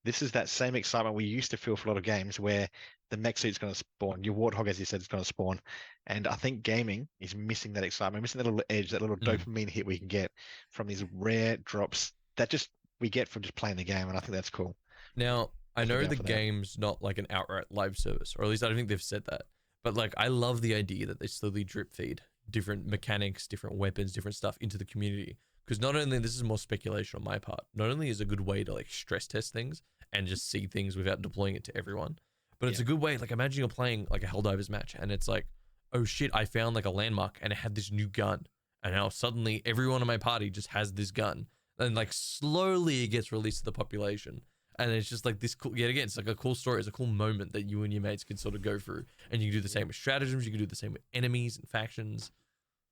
This is that same excitement we used to feel for a lot of games where the mech suit's going to spawn, your warthog, as you said, is going to spawn. And I think gaming is missing that excitement, missing that little edge, that little dopamine hit we can get from these rare drops that just we get from just playing the game. And I think that's cool. Now, I Definitely know down the for that. game's not like an outright live service, or at least I don't think they've said that. But like, I love the idea that they slowly drip feed different mechanics, different weapons, different stuff into the community. Because not only, this is more speculation on my part, not only is it a good way to like stress test things and just see things without deploying it to everyone, but it's a good way, like imagine you're playing like a Helldivers match and it's like, oh shit, I found like a landmark and it had this new gun. And now suddenly everyone in my party just has this gun. And like slowly it gets released to the population. And it's just like this cool, yet again, it's like a cool story. It's a cool moment that you and your mates can sort of go through. And you can do the same with stratagems. You can do the same with enemies and factions.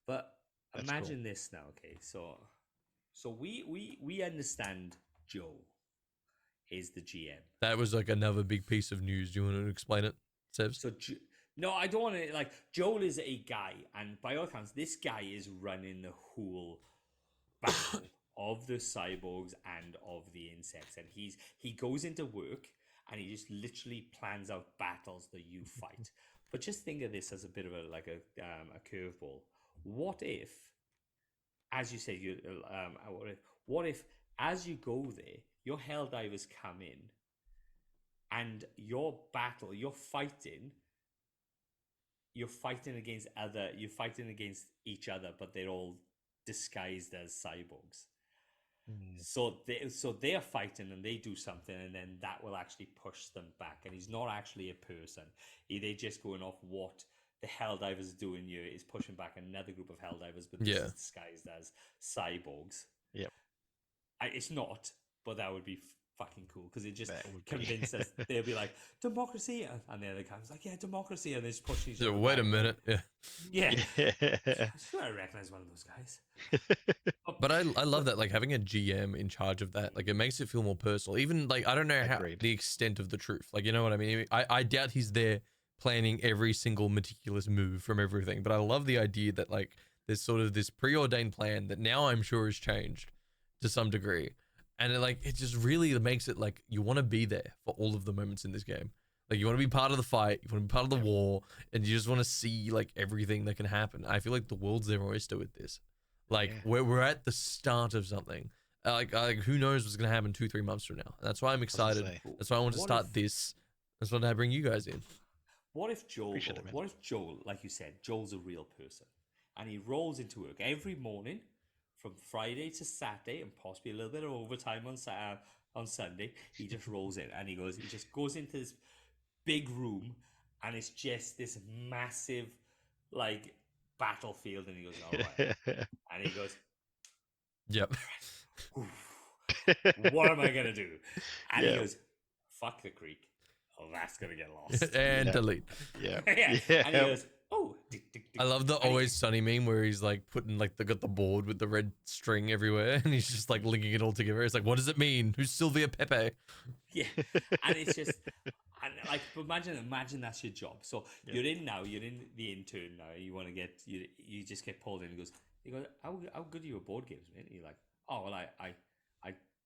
But That's imagine this now, okay? So we understand Joe is the GM. That was like another big piece of news. Do you want to explain it, Sevs? So no, I don't want to. Like, Joel is a guy, and by all accounts, this guy is running the whole battle of the cyborgs and of the insects, and he goes into work and he just literally plans out battles that you fight. But just think of this as a bit of a curveball. What if, as you say, what if as you go there, your Helldivers come in, and you're fighting against each other, but they're all disguised as cyborgs. So they're fighting and they do something, and then that will actually push them back. And he's not actually a person. They're just going off what the Helldivers doing here is pushing back another group of Helldivers, but this is disguised as cyborgs. Yep. It's not, but that would be fucking cool, because it just That would be. convince us. They'll be like, democracy, and the other guy's like, yeah, democracy, and they just push each So other wait a back. minute. Yeah. Yeah. Yeah. I swear I recognize one of those guys. But I love that, like having a GM in charge of that, like it makes it feel more personal. Even like, I don't know how Agreed. the extent of the truth, like, you know what I mean? I doubt he's there planning every single meticulous move from everything, but I love the idea that like there's sort of this preordained plan that now I'm sure has changed to some degree. And it just really makes it like you want to be there for all of the moments in this game. Like you want to be part of the fight, you want to be part of the war, and you just want to see like everything that can happen. I feel like the world's their oyster with this. Like we're at the start of something. Like who knows what's gonna happen 2-3 months from now. That's why I'm excited. say. That's why I want to start this. That's why I bring you guys in. What if Joel, Appreciate it, man. what if Joel, like you said, Joel's a real person, and he rolls into work every morning from Friday to Saturday, and possibly a little bit of overtime on Sunday. He just rolls in, and he just goes into this big room, and it's just this massive like battlefield, and he goes, all right, and he goes, Yep. what am I gonna do? And Yeah. he goes, fuck the creek. Oh, that's gonna get lost. And Yeah. delete. Yeah. Yeah. And he goes, oh. I love the And he- Always Sunny meme where he's like putting like got the board with the red string everywhere, and he's just like linking it all together. It's like, what does it mean? Who's Sylvia Pepe? Yeah, and it's just, and like, imagine that's your job. So you're in the intern now. You want to get you just get pulled in. He goes, how good are you at board games, man? And you're like, oh well, I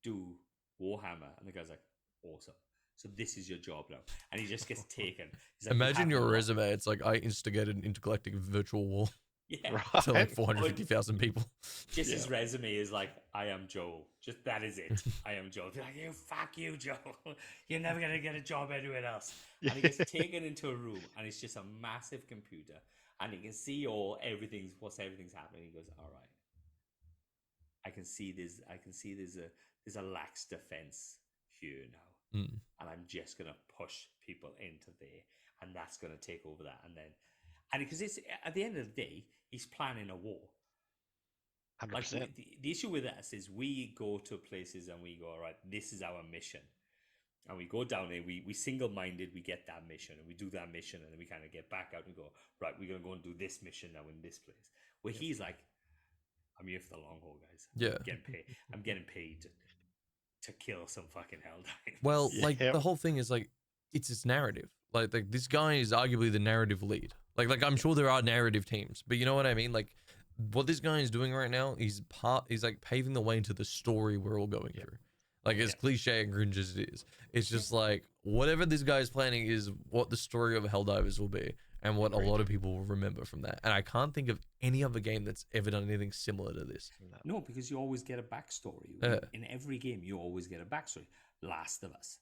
do Warhammer, and the guy's like, awesome. So this is your job now, and he just gets taken. He's like, Imagine "You your have no-" resume. It's like, I instigated an intergalactic virtual war Yeah, Right. to like 450,000 people. just his resume is like, I am Joel. Just that is it. I am Joel. Be like, fuck you, Joel. You're never gonna get a job anywhere else. And he gets taken into a room, and it's just a massive computer, and he can see everything's happening. He goes, all right, I can see there's a lax defense here now. And I'm just gonna push people into there, and that's gonna take over that, and because it's at the end of the day, he's planning a war. 100%. Like the issue with us is we go to places and we go, all right, this is our mission, and we go down there, we single-minded, we get that mission, and we do that mission, and then we kind of get back out and go, right, we're gonna go and do this mission now in this place. Where he's like, I'm here for the long haul, guys. Yeah. I'm getting paid to kill some fucking Helldivers. Well, like Yeah. the whole thing is like, it's his narrative. Like this guy is arguably the narrative lead. Like I'm sure there are narrative teams, but you know what I mean? Like what this guy is doing right now, he's like paving the way into the story we're all going through. Like as Yeah. cliche and cringe as it is, it's just like whatever this guy is planning is what the story of Helldivers will be, and what a lot of people will remember from that. And I can't think of any other game that's ever done anything similar to this. No, because you always get a backstory. Yeah. In every game, you always get a backstory. Last of Us.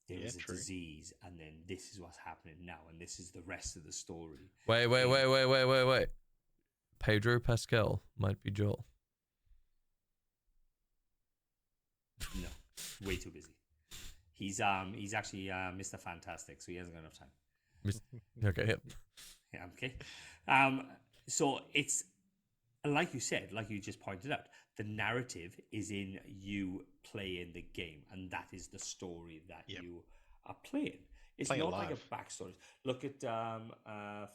There Yeah, was a true. disease, and then this is what's happening now, and this is the rest of the story. Wait. Pedro Pascal might be Joel. No, way too busy. He's actually Mr. Fantastic, so he hasn't got enough time. Okay, yep. Yeah, okay. So it's like you said, like you just pointed out, the narrative is in you playing the game, and that is the story that you are playing. It's Playing not like live. a backstory. Look at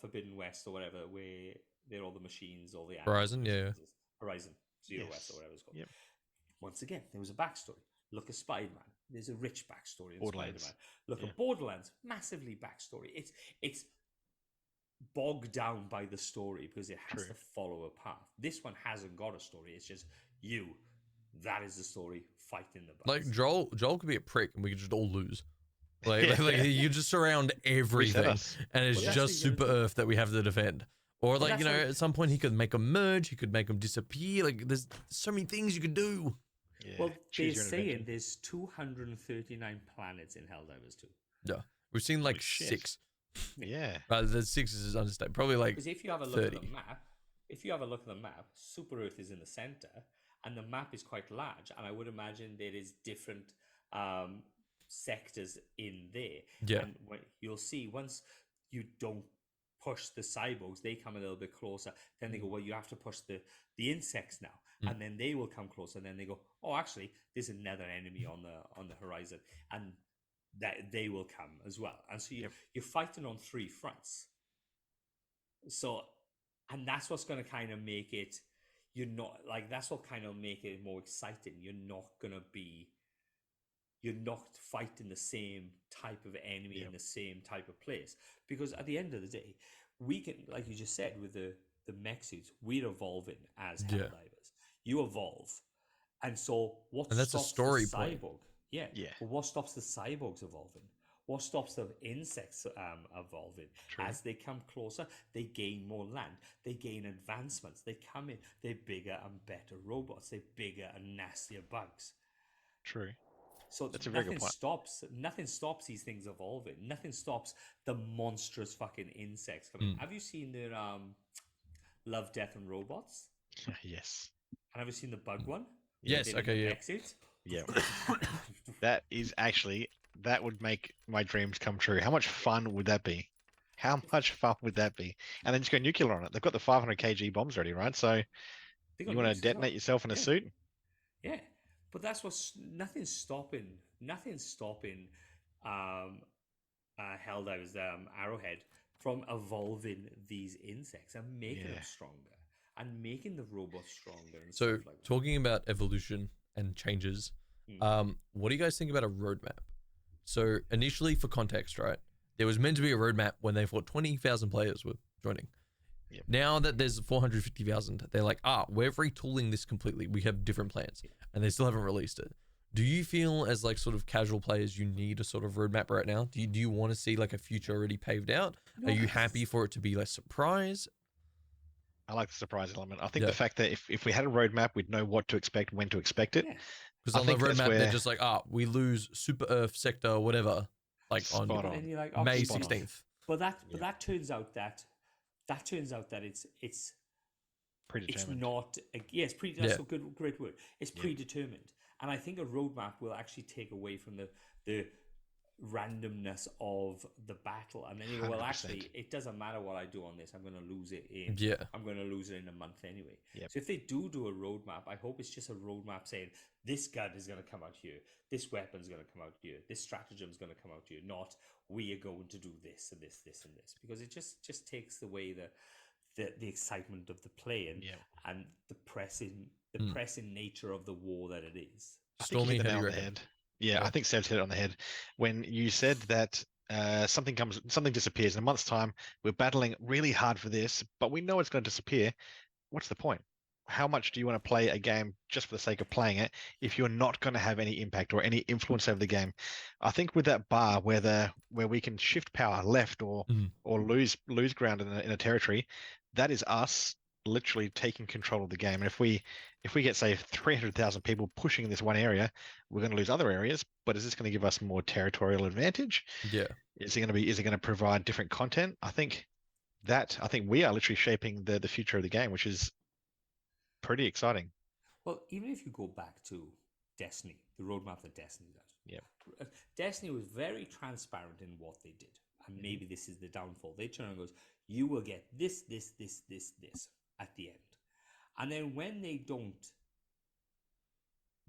Forbidden West or whatever, where they're all the machines, all the Horizon, yeah. Horizon Zero Yes. West or whatever it's called. Yep. Once again, there was a backstory. Look at Spider-Man. There's a rich backstory in Borderlands. Spider-Man. Look Yeah. at Borderlands. Massively backstory. It's bogged down by the story because it has True. to follow a path. This one hasn't got a story. It's just you. That is the story. Fighting the bugs. Like Joel could be a prick, and we could just all lose. Like you just surround everything, us. and it's Well, that's just what you're Super gonna do. Earth that we have to defend. Or like that's what- at some point he could make them merge. He could make them disappear. Like there's so many things you could do. Yeah. Well, they're choose your own saying adventure. there's 239 planets in Helldivers 2. Yeah, we've seen like Holy shit. 6. Yeah. The 6 is understated. Probably like Because if you have a look at 30. the map, Super Earth is in the center, and the map is quite large. And I would imagine there is different sectors in there. Yeah. And you'll see once you don't push the cyborgs, they come a little bit closer. Then they go, well, you have to push the insects now, and then they will come closer. And then they go, oh, actually, there's another enemy on the horizon, and that they will come as well. And so you're fighting on 3 fronts. So, and that's what's going to kind of make it. That's what kind of make it more exciting. You're not fighting the same type of enemy in the same type of place, because at the end of the day, we can, like you just said, with the mech suits, we're evolving as Helldivers. You evolve, and so what? And that's a stops story the point. cyborg? Yeah. Yeah. But what stops the cyborgs evolving? What stops the insects evolving? True. As they come closer, they gain more land. They gain advancements. They come in. They're bigger and better robots. They're bigger and nastier bugs. True. So That's a very good nothing stops these things evolving. Nothing stops the monstrous fucking insects coming. Have you seen the Love, Death and Robots? Yes. And have you seen the bug one? Yes, They did okay, the yeah. mech suit? Yeah. That would make my dreams come true. How much fun would that be? How much fun would that be? And then just go nuclear on it. They've got the 500 kg bombs ready, right? So They got you want nukes to as well. detonate yourself in a Yeah. suit? Yeah, but that's what's nothing's stopping Helldivers, Arrowhead from evolving these insects and making them Yeah. stronger and making the robots stronger and So stuff like that. talking about evolution and changes, what do you guys think about a roadmap? So initially, for context, right, there was meant to be a roadmap when they thought 20,000 players were joining. Yep. Now that there's 450,000, they're like, we're retooling this completely. We have different plans, and they still haven't released it. Do you feel, as like sort of casual players, you need a sort of roadmap right now? Do you want to see like a future already paved out? No, Are you happy for it to be less surprise? I like the surprise element. I think Yeah. the fact that if we had a roadmap, we'd know what to expect, when to expect it. Yeah. Because I on the think that's roadmap, they're where- just like, we lose Super Earth sector, whatever, like on Spot on. And you're like, May okay, Spot on. 16th. but that Yeah. turns out that it's Predetermined. not it's that's Yeah. a great word. It's predetermined, and I think a roadmap will actually take away from the randomness of the battle, and then you go, well, 100%. actually, it doesn't matter what I do on this. I'm going to lose it I'm going to lose it in a month anyway. Yep. So if they do a roadmap, I hope it's just a roadmap saying this gun is going to come out here, this weapon's going to come out here, this stratagem is going to come out here. Not we are going to do this and this, this and this, because it just takes away the excitement of the play and Yeah. and the pressing nature of the war that it is. I think you Stormy, hit the heavy nail on the red. head. Yeah, Yeah. I think Seb's hit it on the head when you said that something disappears in a month's time. We're battling really hard for this, but we know it's going to disappear. What's the point? how much do you want to play a game just for the sake of playing it if you're not going to have any impact or any influence over the game? I think with that bar where we can shift power left Mm. or lose ground in a territory, that is us literally taking control of the game. And if we get say 300,000 people pushing in this one area, we're going to lose other areas. But is this going to give us more territorial advantage? Yeah. Is it going to provide different content? I think we are literally shaping the future of the game, which is pretty exciting. Well, even if you go back to Destiny, the roadmap that Destiny does, Yep. Destiny was very transparent in what they did, and Mhm. maybe this is the downfall. They turn and goes, "You will get this, this, this, this at the end," and then when they don't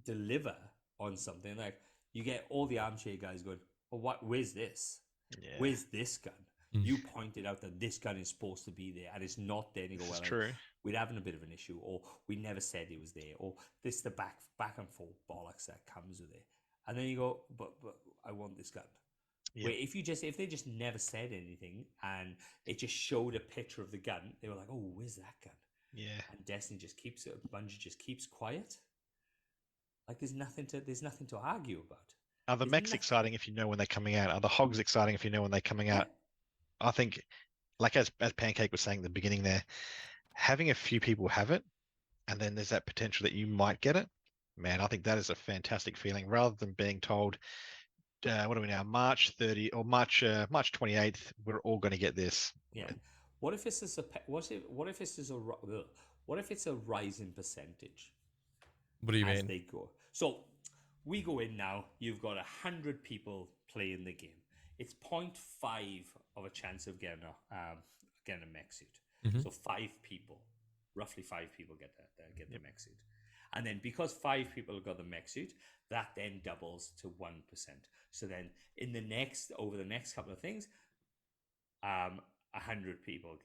deliver on something, like you get all the armchair guys going, "Well, what? Where's this? Yeah, Where's this gun?" Mm. You pointed out that this gun is supposed to be there and it's not there. And you go, this is "Well, true. we're having a bit of an issue," or "We never said it was there," or "This the back and forth bollocks that comes with it." And then you go, "But I want this gun." Yep. Where if they just never said anything and it just showed a picture of the gun, they were like, "Oh, where's that gun?" Yeah. And Destiny just keeps it. Bungie just keeps quiet. Like there's nothing to argue about. Are the There's mechs nothing. exciting if you know when they're coming out? Are the hogs exciting if you know when they're coming Yeah. out? I think, like as Pancake was saying at the beginning there, having a few people have it, and then there's that potential that you might get it. Man, I think that is a fantastic feeling. Rather than being told, what are we now, March 30 or March 28th, we're all going to get this. Yeah. What if this is a what if this is what if it's a rising percentage What do you as mean? they go? So we go in now. You've got 100 people playing the game. It's 0.5 of a chance of getting a mech suit. Mhm. So roughly 5 people get the mech suit, and then because 5 people got the mech suit, that then doubles to 1%. So then over the next couple of things, 100 people,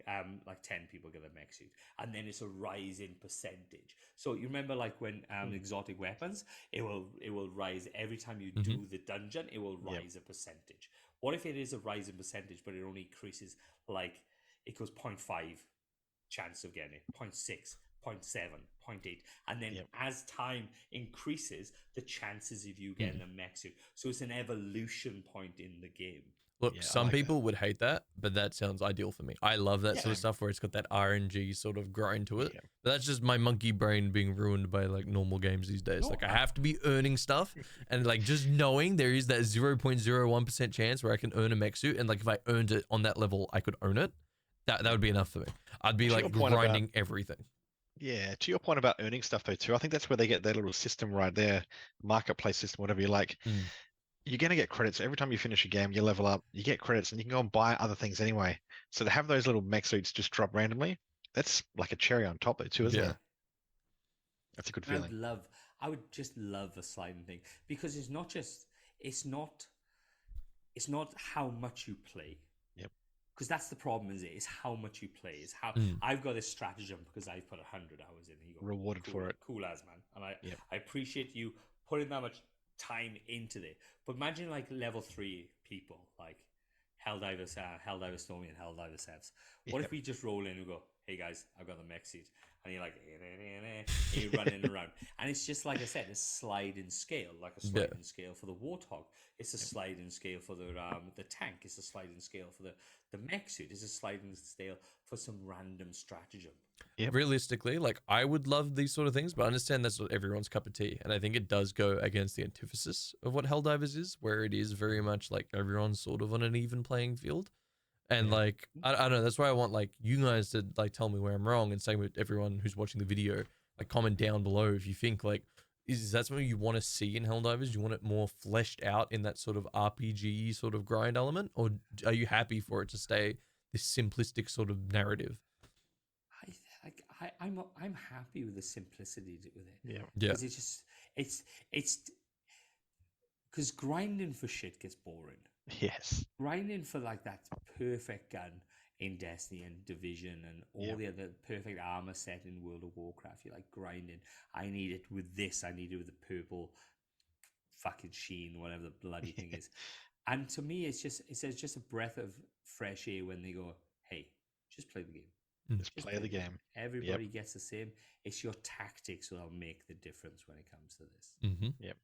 like 10 people get a mech suit, and then it's a rise in percentage. So you remember, like when exotic weapons, it will rise every time you do the dungeon. It will Yep. rise a percentage. What if it is a rise in percentage, but it only increases, like it goes 0.5 chance of getting it, 0.6, 0.7, 0.8, and then Yep. as time increases, the chances of you getting a mech suit. So it's an evolution point in the game. Look, Yeah, I some like that. people would hate that, but that sounds ideal for me. I love that Yeah. sort of stuff where it's got that RNG sort of grind to it. Yeah. But that's just my monkey brain being ruined by like normal games these days. No, Like I have to be earning stuff, and like just knowing there is that 0.01% chance where I can earn a mech suit, and like if I earned it on that level, I could own it. That would be enough for me. I'd be To like your point about- grinding everything. Yeah, to your point about earning stuff though too, I think that's where they get their little system right there, marketplace system, whatever you like. Mm. You're going to get credits every time you finish a game. You level up, you get credits, and you can go and buy other things anyway. So to have those little mech suits just drop randomly, that's like a cherry on top though too, isn't Yeah. it? That's a good I feeling. I would just love a sliding thing, because it's not how much you play. Yep. Because that's the problem, is it? It's how much you play. It's how Mm. I've got this stratagem because I've put 100 hours in. And you go, Rewarded cool, for it. cool as man, and Yep. I appreciate you putting that much time into it. But imagine like level 3 people, like Helldivers, Helldivers Stormy and Helldivers Sevs. What Yep. if we just roll in and go, "Hey guys, I've got the mech suit," and you're like, and you're running around, and it's just like I said, a sliding scale, like a sliding scale for the Warthog. It's a sliding scale for the tank. It's a sliding scale for the mech suit. It's a sliding scale for some random stratagem. Yep. Realistically, like I would love these sort of things, but I understand that's not everyone's cup of tea. And I think it does go against the antithesis of what Helldivers is, where it is very much like everyone's sort of on an even playing field. And Yeah. like I don't know, that's why I want like you guys to like tell me where I'm wrong, and same with everyone who's watching the video. Like comment down below if you think like is that something you want to see in Helldivers? You want it more fleshed out in that sort of RPG sort of grind element, or are you happy for it to stay this simplistic sort of narrative? I'm happy with the simplicity with it. Yeah. Yeah. Because it's because grinding for shit gets boring. Yes. Grinding for like that perfect gun in Destiny and Division and all Yep. the other perfect armor set in World of Warcraft. You're like grinding. I need it with this. I need it with the purple fucking sheen, whatever the bloody thing is. And to me, it's just a breath of fresh air when they go, "Hey, just play the game. Just play the game. Everybody gets the same. It's your tactics that'll make the difference when it comes to this. Mm-hmm. Yep.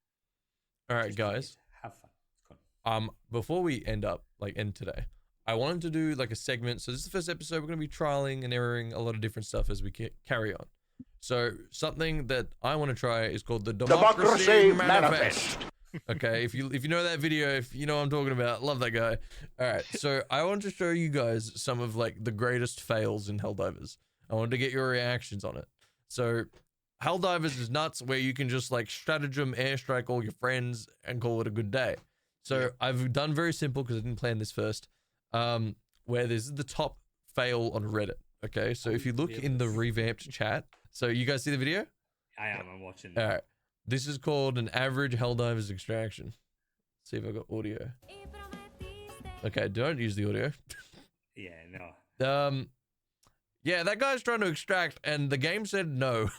All right, Just play guys. it. Have fun. It's fun. Before we end today, I wanted to do like a segment. So this is the first episode. We're going to be trialing and erroring a lot of different stuff as we carry on. So something that I want to try is called the Democracy Manifest. Okay, if you know that video, if you know what I'm talking about, love that guy. All right, so I want to show you guys some of like the greatest fails in Helldivers. I wanted to get your reactions on it. So Helldivers is nuts, where you can just like stratagem airstrike all your friends and call it a good day. So I've done very simple because I didn't plan this first. Where this is the top fail on Reddit. Okay, so if you look in the revamped chat, so you guys see the video? I'm watching. All right. This is called an average Helldivers extraction. Let's see if I got audio. Okay, don't use the audio. Yeah, no. Yeah, that guy's trying to extract, and the game said no.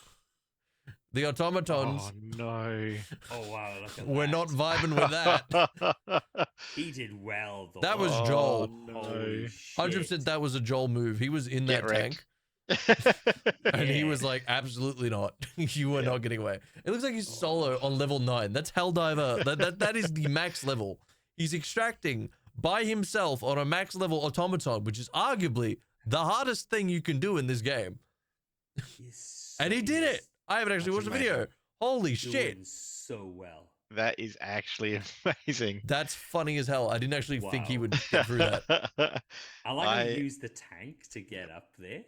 The automatons. Oh no! Oh wow! Look at we're that. not vibing with that. He did well though. That was Oh, Joel. no. Holy 100% shit. that was a Joel move. He was in that Get wrecked. tank, and he Yeah. was like, absolutely not. You were not getting away. It looks like he's solo on level 9. That's Helldiver. That is the max level. He's extracting by himself on a max level automaton, which is arguably the hardest thing you can do in this game. And he did it. I haven't actually watched the video. Holy shit. Doing so well. That is actually amazing. That's funny as hell. I didn't actually think he Wow. would get through that. I like how you use the tank to get up there.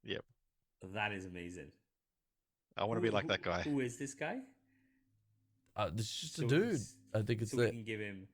Yep. That is amazing. I want to be like that guy. Who is this guy? This is just So a dude. it's- I think it's So we that. can give him.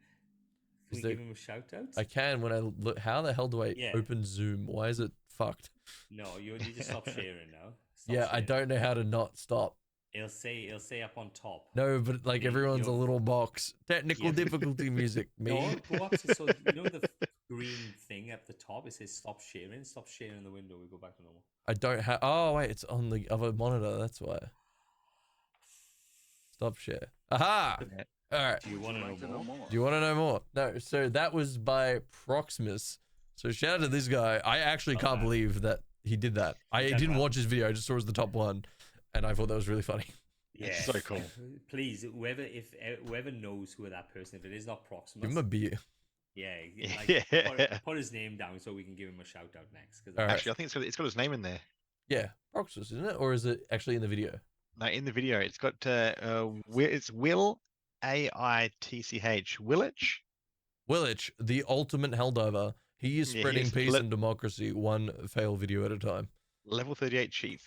Is We there- give him a shout out. I can when I look. How the hell do I Yeah. open Zoom? Why is it fucked? No, you need to stop sharing now. Stop Yeah, I sharing. don't know how to not stop. It'll say up on top. No, but like everyone's a You're- little box. Technical Yeah. difficulty music. Me. No, go up to, so you know the green thing at the top. It says stop sharing. Stop sharing the window. We go back to normal. I don't have. Oh wait, it's on the other monitor. That's why. Stop share. Aha! All right. Do you want to know more? Do you want to know more? No. So that was by Proximus. So shout out to this guy. I actually can't man. believe that he did that. I done didn't well. watch his video. I just saw it as the top one, and I thought that was really funny. Yeah, It's so cool. Please, whoever knows who that person, if it is not Proximus, Give him a beer. yeah, Yeah. put his name down so we can give him a shout out next. Cause All right. Actually, I think it's got his name in there. Yeah, Proximus, isn't it? Or is it actually in the video? No, in the video, it's got it's Will AITCH Willich. Willich, the ultimate Helldiver. He is Yeah, spreading he's peace le- and democracy one fail video at a time. Level 38 Chief.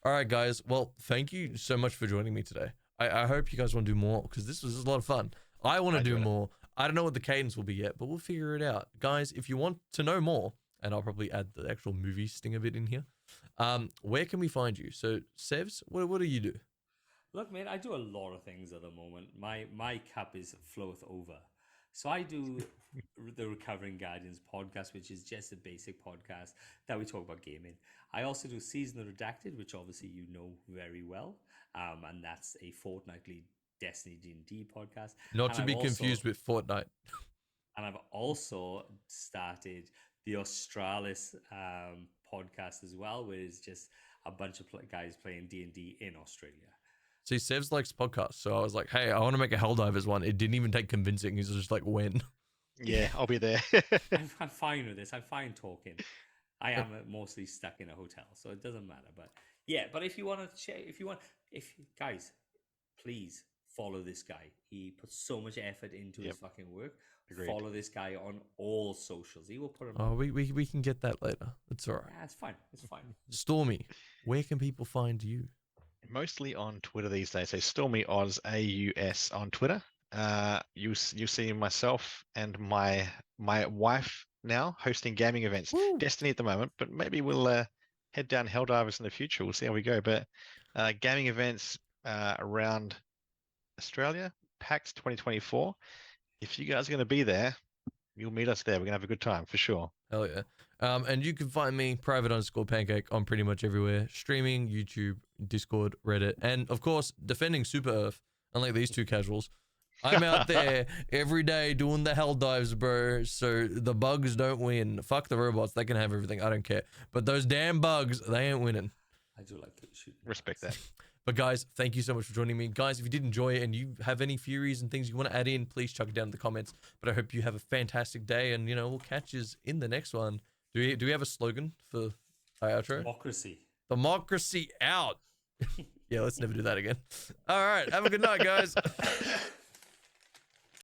All right, guys. Well, thank you so much for joining me today. I hope you guys want to do more because this was a lot of fun. I want to do enjoyed it. more. I don't know what the cadence will be yet, but we'll figure it out. Guys, if you want to know more, and I'll probably add the actual movie sting a bit in here, where can we find you? So, Sevs, what do you do? Look, man, I do a lot of things at the moment. My cup is floweth over. So I do the Recovering Guardians podcast, which is just a basic podcast that we talk about gaming. I also do Season Redacted, which obviously you know very well, and that's a fortnightly Destiny D&D podcast. Not And to I've be also- confused with Fortnite. And I've also started the Australis podcast as well, where it's just a bunch of guys playing D&D in Australia. See, Sevs likes podcasts, so I was like, hey, I want to make a Helldivers one. It didn't even take convincing. He's just like, when? Yeah, I'll be there. I'm fine with this. I'm fine talking. I am mostly stuck in a hotel, so it doesn't matter. But yeah, but if you want to check, if guys, please follow this guy. He puts so much effort into his fucking work. Agreed. Follow this guy on all socials. He will put him. Oh, we can get that later. It's all right. Yeah, it's fine. It's fine. Stormy, where can people find you? Mostly on Twitter these days. So Stormy Oz AUS on Twitter. You see myself and my wife now hosting gaming events. Woo. Destiny at the moment, but maybe we'll head down Helldivers in the future. We'll see how we go. But gaming events around Australia, PAX 2024. If you guys are going to be there, you'll meet us there. We're going to have a good time for sure. Hell yeah. And you can find me, private_pancake, on pretty much everywhere. Streaming, YouTube, Discord, Reddit, and of course, defending Super Earth, unlike these two casuals. I'm out there every day doing the hell dives, bro. So the bugs don't win. Fuck the robots. They can have everything. I don't care. But those damn bugs, they ain't winning. I do like shooting. Respect that. But guys, thank you so much for joining me. Guys, if you did enjoy it and you have any theories and things you want to add in, please chuck it down in the comments. But I hope you have a fantastic day, and we'll catch you in the next one. Do we have a slogan for our outro? Democracy. Democracy out. Yeah, let's never do that again. All right, have a good night, guys.